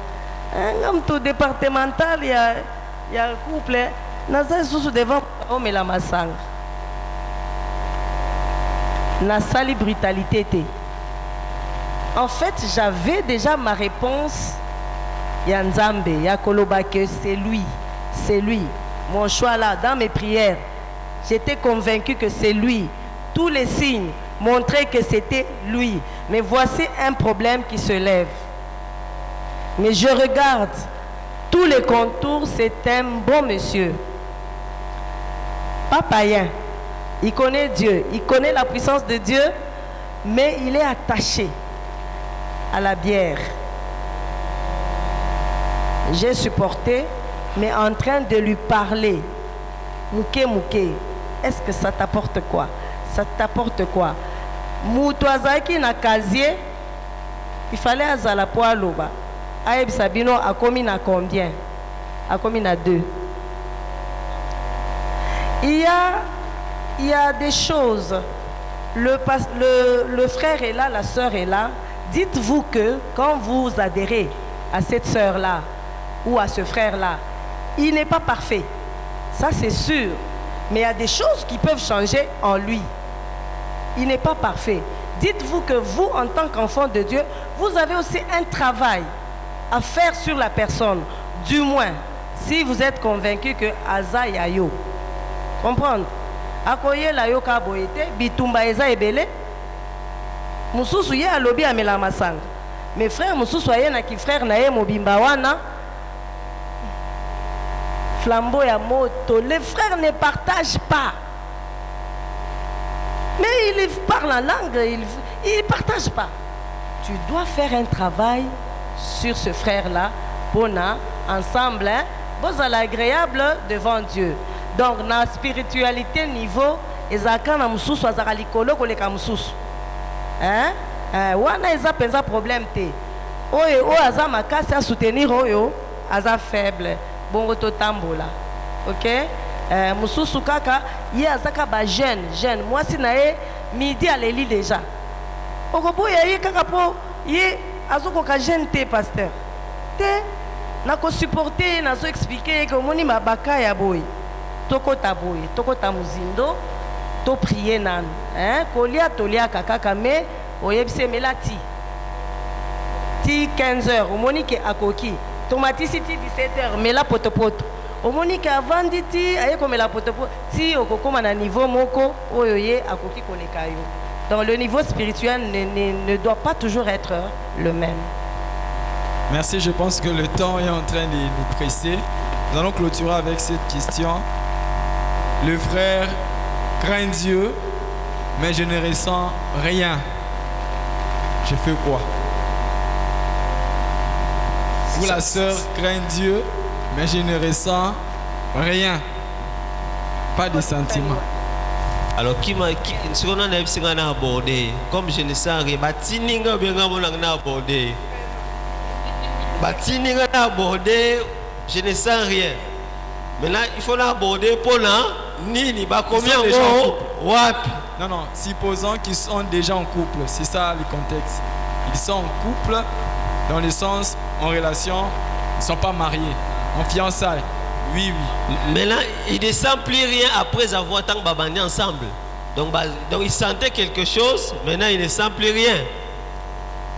Comme tout départemental, il y a un couple. Naza sous devant homme et la massang. La sali brutalité. En fait, j'avais déjà ma réponse. Yanzambe, Yakoloba, que c'est lui. C'est lui. Mon choix là, dans mes prières, j'étais convaincu que c'est lui. Tous les signes montraient que c'était lui. Mais voici un problème qui se lève. Mais je regarde tous les contours, c'est un bon monsieur. Pas païen. Il connaît Dieu, il connaît la puissance de Dieu, mais il est attaché à la bière. J'ai supporté, mais en train de lui parler. Mouké, mouké, est-ce que ça t'apporte quoi? Ça t'apporte quoi? Moutouazaki na casier, il fallait azala po aloba. Aïb Sabino a commis na combien? A commis na 2. Il y a des choses. Le frère est là, la sœur est là. Dites-vous que quand vous adhérez à cette sœur-là ou à ce frère-là, il n'est pas parfait. Ça, c'est sûr. Mais il y a des choses qui peuvent changer en lui. il n'est pas parfait. Dites-vous que vous, en tant qu'enfant de Dieu, vous avez aussi un travail à faire sur la personne. Du moins, si vous êtes convaincu que Aza Yayo. Comprendre? Akoye la yo ka boyete, bitumba eza ebele. Mususu ye alobi amela masanga. Mes frères, mususu aye na ki frère na ye mobimba wana. Flambeau ya moto. Les frères ne partagent pas. Mais ils parlent en langue, ils ne partagent pas. Tu dois faire un travail sur ce frère-là, Bona, ensemble, hein, vous allez agréable devant Dieu. Donc, dans la spiritualité niveau, ezaka na mususu azaka likolo koleka mususu. Hein? Wana eza penza problème te. Oyo aza makasi a soutenir oyo aza faible. Bongo to tambola. OK? Mususu kaka ye azaka ba jeune. Moi si na ye midi à l'eli déjà. Okobo ye kaka po ye azoko ka jeune te pasteur. Te na ko supporter na zo expliquer que moni mabaka ya boy. Toko taboy, toko tamuzindo, to prier nan. Hein? Kolia tolia kaka me oyebise melati. Ti 15h, omoni ke akoki. Tomaticity 17h, mais la potopoto. Omoni ke avandi ti aye comme la potopoto. Ti okokoma na niveau moko oyoye akoki koleka yo. Donc le niveau spirituel ne doit pas toujours être le même. Merci, je pense que le temps est en train de nous presser. Nous allons clôturer avec cette question. Le frère craint Dieu, mais je ne ressens rien. Je fais quoi? Vous, la sœur, craint Dieu, mais je ne ressens rien. Pas de sentiments. Alors, ce qu'on a abordé, comme je ne sens rien, je ne sens rien. Maintenant, il faut l'aborder pour combien de gens? Non, supposons qu'ils sont déjà en couple. C'est ça le contexte. Ils sont en couple, dans le sens, en relation, ils ne sont pas mariés, en fiançailles. Oui. Maintenant, ils ne sentent plus rien après avoir tant babandé ensemble. Donc, ils sentaient quelque chose, maintenant ils ne sentent plus rien.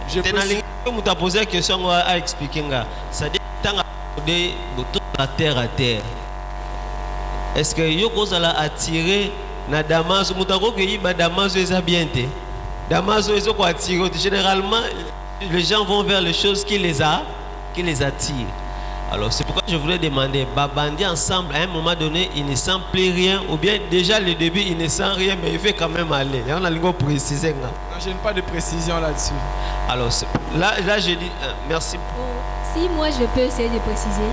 Je peux posé la question à expliquer. C'est-à-dire que la terre à terre. Est-ce que vous allez attirer na Damas ou Damas est bien té? Damas est quoi attirer? Généralement, les gens vont vers les choses qui les attirent. Alors c'est pourquoi je voulais demander, babandi ensemble à un moment donné, il ne sent plus rien, ou bien déjà le début il ne sent rien, mais il fait quand même aller. On a l'ingénieur précisé. Non, je n'ai pas de précision là-dessus. Alors là je dis merci. Si moi je peux essayer de préciser.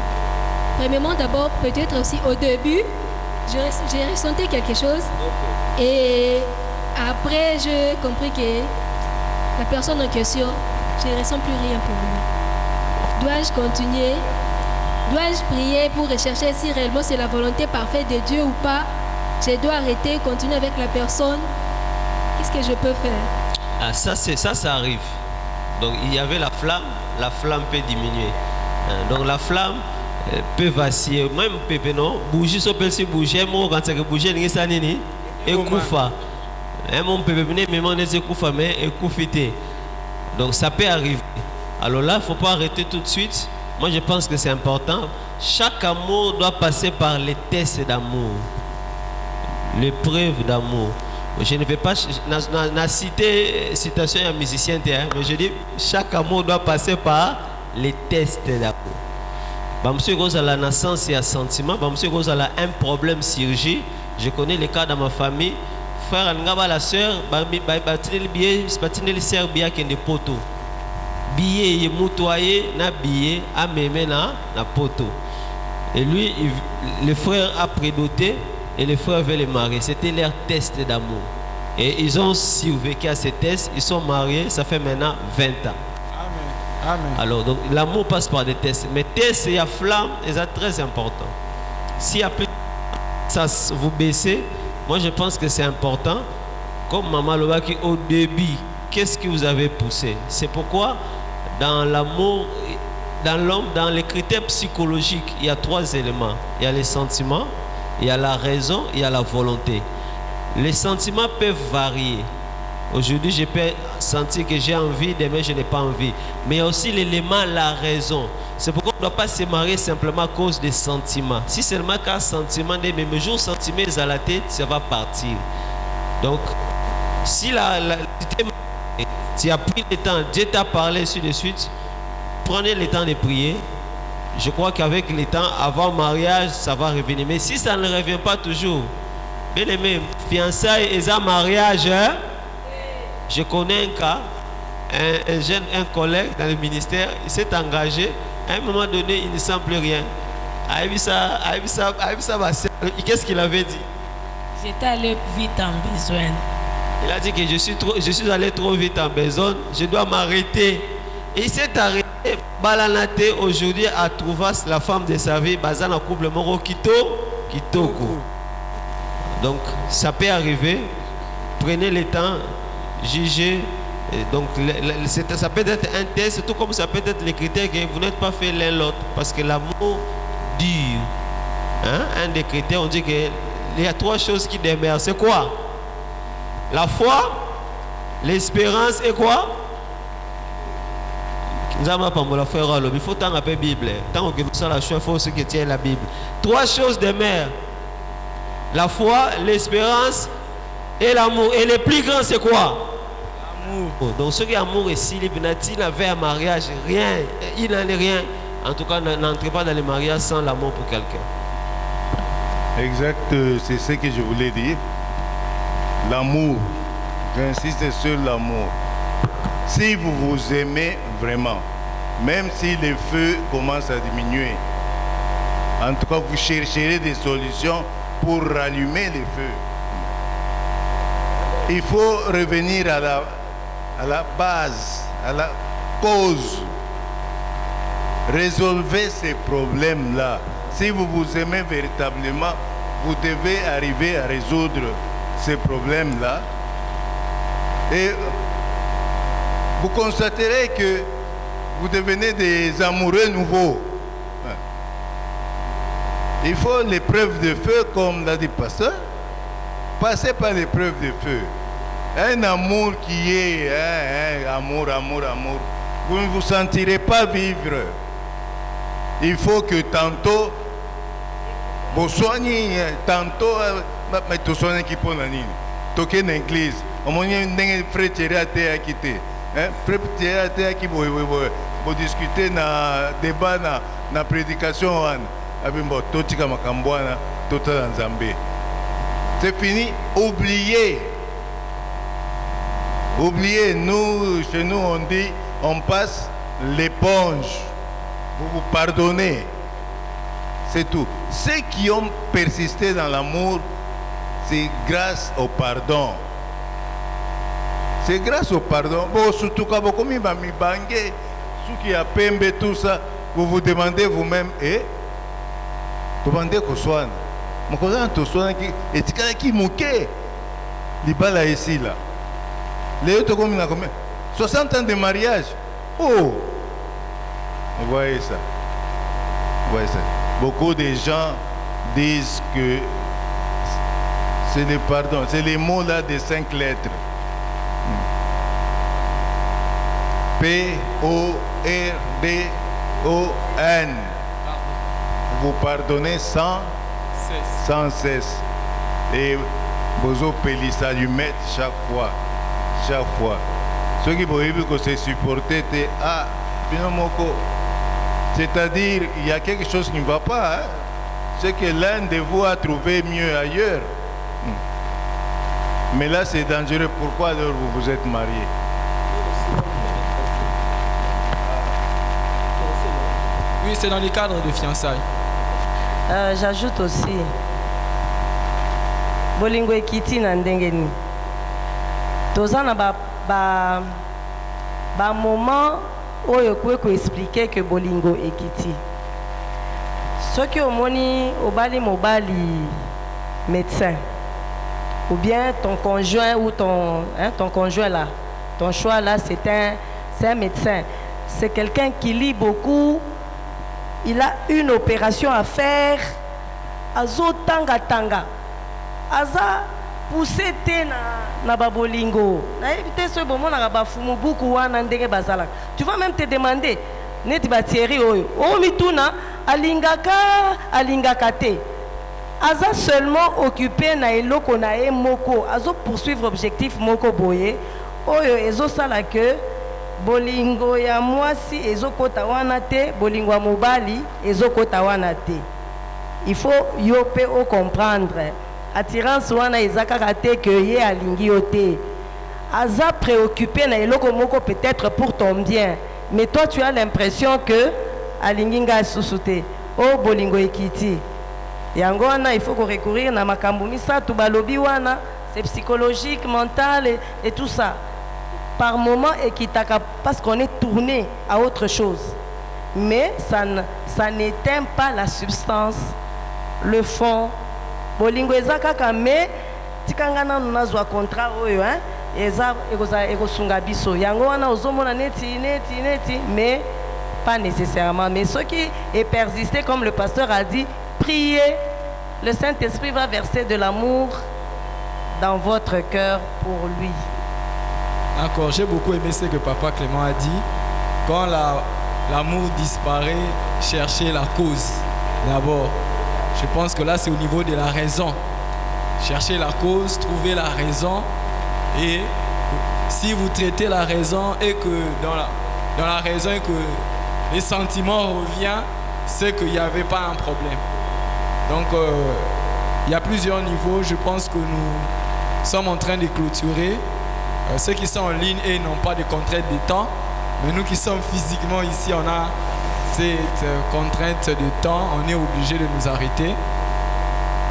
Premièrement, d'abord, peut-être aussi au début, j'ai ressenti quelque chose. Et après, j'ai compris que la personne en question, je ne ressens plus rien pour lui. Dois-je continuer? Dois-je prier pour rechercher si réellement c'est la volonté parfaite de Dieu ou pas? Je dois arrêter, continuer avec la personne. Qu'est-ce que je peux faire? Ça arrive. Donc il y avait la flamme peut diminuer. Donc la flamme peut vaciller, même pépé non, bouger ça peut se bouger, moi quand ça bouger ni ça ni et koufa. Mon pépé mais mon est koufa mais et koufité. Donc ça peut arriver. Alors là, faut pas arrêter tout de suite. Moi je pense que c'est important. Chaque amour doit passer par les tests d'amour. L'épreuve d'amour. Je ne vais pas citer citation à musicien, mais je dis chaque amour doit passer par les tests d'amour. Monsieur Rose a la naissance et un sentiment. Monsieur Rose a un problème chirurgie. Je connais les cas dans ma famille. Frère Angaba la sœur, batinel billet, batinel sœur billet qui est des poteaux. Billet est moutoyé na billet à mémé na poteau. Et lui, le frère a prédoté et le frère veut les marier. C'était leur test d'amour. Et ils ont survécu à ces tests. Ils sont mariés. Ça fait maintenant 20 ans. Amen. Alors, donc, l'amour passe par des tests. Mais tests et la flamme, c'est très important. Si après ça vous baissez, moi je pense que c'est important. Comme Maman Lobaki au début, qu'est-ce qui vous avait poussé? C'est pourquoi dans l'amour, dans l'homme, dans les critères psychologiques, il y a 3 éléments. Il y a les sentiments, il y a la raison, il y a la volonté. Les sentiments peuvent varier. Aujourd'hui, je peux sentir que j'ai envie, demain, je n'ai pas envie. Mais il y a aussi l'élément, la raison. C'est pourquoi on ne doit pas se marier simplement à cause des sentiments. Si seulement qu'un sentiment, mais le jour sentiment est à la tête, ça va partir. Donc, si tu as pris le temps, Dieu t'a parlé ainsi de suite, prenez le temps de prier. Je crois qu'avec le temps, avant mariage, ça va revenir. Mais si ça ne revient pas toujours, bien aimé, fiançailles et un mariage, hein? Je connais un cas, un jeune, un collègue dans le ministère, il s'est engagé. À un moment donné, il ne sent plus rien. Qu'est-ce qu'il avait dit? J'étais allé vite en besoin. Il a dit que je suis allé trop vite en besoin, je dois m'arrêter. Et il s'est arrêté, balanaté aujourd'hui à trouver la femme de sa vie, basée dans le couple moro Kitoko. Donc, ça peut arriver. Prenez le temps, jugez. Et donc, ça peut être un test, tout comme ça peut être les critères que vous n'êtes pas fait l'un l'autre. Parce que l'amour dure. Hein? Un des critères, on dit qu'il y a 3 choses qui demeurent. C'est quoi? La foi, l'espérance et quoi? Il faut tant la Bible. Tant que ça la choix, il faut ce qui tient la Bible. 3 choses demeurent. La foi, l'espérance et l'amour. Et le plus grand, c'est quoi? L'amour. Donc, ceux qui ont amour et si il n'avait un mariage, rien, il n'en est rien. En tout cas, n'entrez pas dans le mariage sans l'amour pour quelqu'un. Exact, c'est ce que je voulais dire. L'amour. J'insiste sur l'amour. Si vous vous aimez vraiment, même si le feu commence à diminuer, en tout cas, vous chercherez des solutions pour rallumer le feu. Il faut revenir à la base, à la cause. Résolvez ces problèmes-là. Si vous vous aimez véritablement, vous devez arriver à résoudre ces problèmes-là. Et vous constaterez que vous devenez des amoureux nouveaux. Il faut l'épreuve de feu, comme l'a dit le pasteur. Passez par l'épreuve de feu. Un amour qui est amour. Vous ne vous sentirez pas vivre. Il faut que tantôt vous soignez, tantôt vous soignez qui pour la ligne. Toquez une église. Au moins, un frère Thierry a quitté. Frère Thierry a qui vous discuter dans débat, dans la prédication. C'est fini. Oubliez. Oubliez. Nous, chez nous, on dit, on passe l'éponge. Vous vous pardonnez. C'est tout. Ceux qui ont persisté dans l'amour, c'est grâce au pardon. C'est grâce au pardon. Bon, surtout quand vous commis mi bangé, ceux qui a pembe tout ça, vous vous demandez vous-même, demandez qu'on soit. Mon cousin to soit qui mouké. Libala ici là. Les autres comme 60 ans de mariage. Oh. Vous voyez ça. Vous voyez ça. Beaucoup de gens disent que c'est le pardon, c'est les mots là de 5 lettres. P-O-R-D-O-N. Vous pardonnez sans cesse. Et vous appelez ça du mettre chaque fois. Ceux qui peuvent que c'est supporté, c'est-à-dire il y a quelque chose qui ne va pas. C'est que l'un de vous a trouvé mieux ailleurs. Mais là, c'est dangereux. Pourquoi alors vous vous êtes mariés? Oui, c'est dans le cadre de fiançailles. J'ajoute aussi, bolingo ekiti na ndengeni. Toza na ba moment oyo ko expliquer que bolingo ekiti. Soki omoni obali mobali médecin ou bien ton conjoint ou ton conjoint là, ton choix là c'est un médecin. C'est quelqu'un qui lit beaucoup. Il a une opération à faire. Azo tanga. Aza pousser te na babolingo. Na éviter ce moment na bafumu buku wana ndenge bazala. Tu vas même te demander neti ba Thierry oyo. O mituna alingaka te. Aza seulement occupé na eloko na e moko, azo poursuivre objectif moko boye. Oyo ezo sala que bolingo ya mwasi ezo kota wana te, bolingo ya mobali ezo kota wana te. Il faut yo pe o comprendre. Attirance wana ezaka kate que ye alingi yo te. Aza préoccupé na eloko moko peut-être pour ton bien, mais toi tu as l'impression que alingi nga susute. Oh bolingo ekiti. Yango wana il faut recourir na makambo misatu balobi wana, c'est psychologique, mental et tout ça. Par moment ekitaka parce qu'on est tourné à autre chose. Mais ça n'éteint pas la substance, le fond. Bolingo ezaka kame tikangana nazwa contrat oyo hein. Eza ekosunga biso. Yango wana ozomona neti mais pas nécessairement. Mais ceux qui est persisté comme le pasteur a dit, priez, le Saint-Esprit va verser de l'amour dans votre cœur pour lui. D'accord, j'ai beaucoup aimé ce que Papa Clément a dit. Quand l'amour disparaît, cherchez la cause d'abord. Je pense que là c'est au niveau de la raison. Cherchez la cause, trouvez la raison. Et si vous traitez la raison et que dans la raison et que les sentiments reviennent, c'est qu'il n'y avait pas un problème. Donc il y a plusieurs niveaux. Je pense que nous sommes en train de clôturer. Ceux qui sont en ligne et n'ont pas de contrainte de temps, mais nous qui sommes physiquement ici, on a cette contrainte de temps, on est obligé de nous arrêter.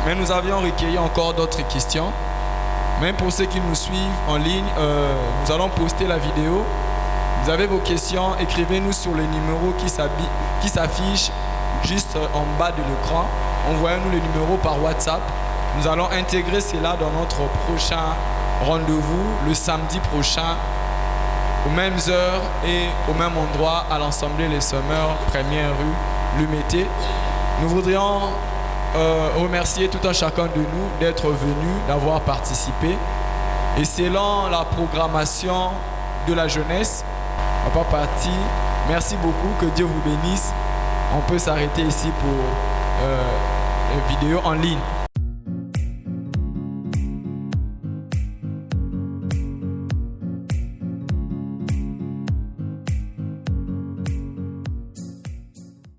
Mais nous avions recueilli encore d'autres questions. Même pour ceux qui nous suivent en ligne, nous allons poster la vidéo. Vous avez vos questions, écrivez-nous sur le numéro qui s'affiche juste en bas de l'écran. Envoyez-nous le numéro par WhatsApp. Nous allons intégrer cela dans notre prochain rendez-vous le samedi prochain aux mêmes heures et au même endroit à l'Assemblée Les Sommeurs, première rue Lumété. Nous voudrions remercier tout un chacun de nous d'être venus, d'avoir participé. Et selon la programmation de la jeunesse, Papa Parti, merci beaucoup, que Dieu vous bénisse. On peut s'arrêter ici pour une vidéo en ligne.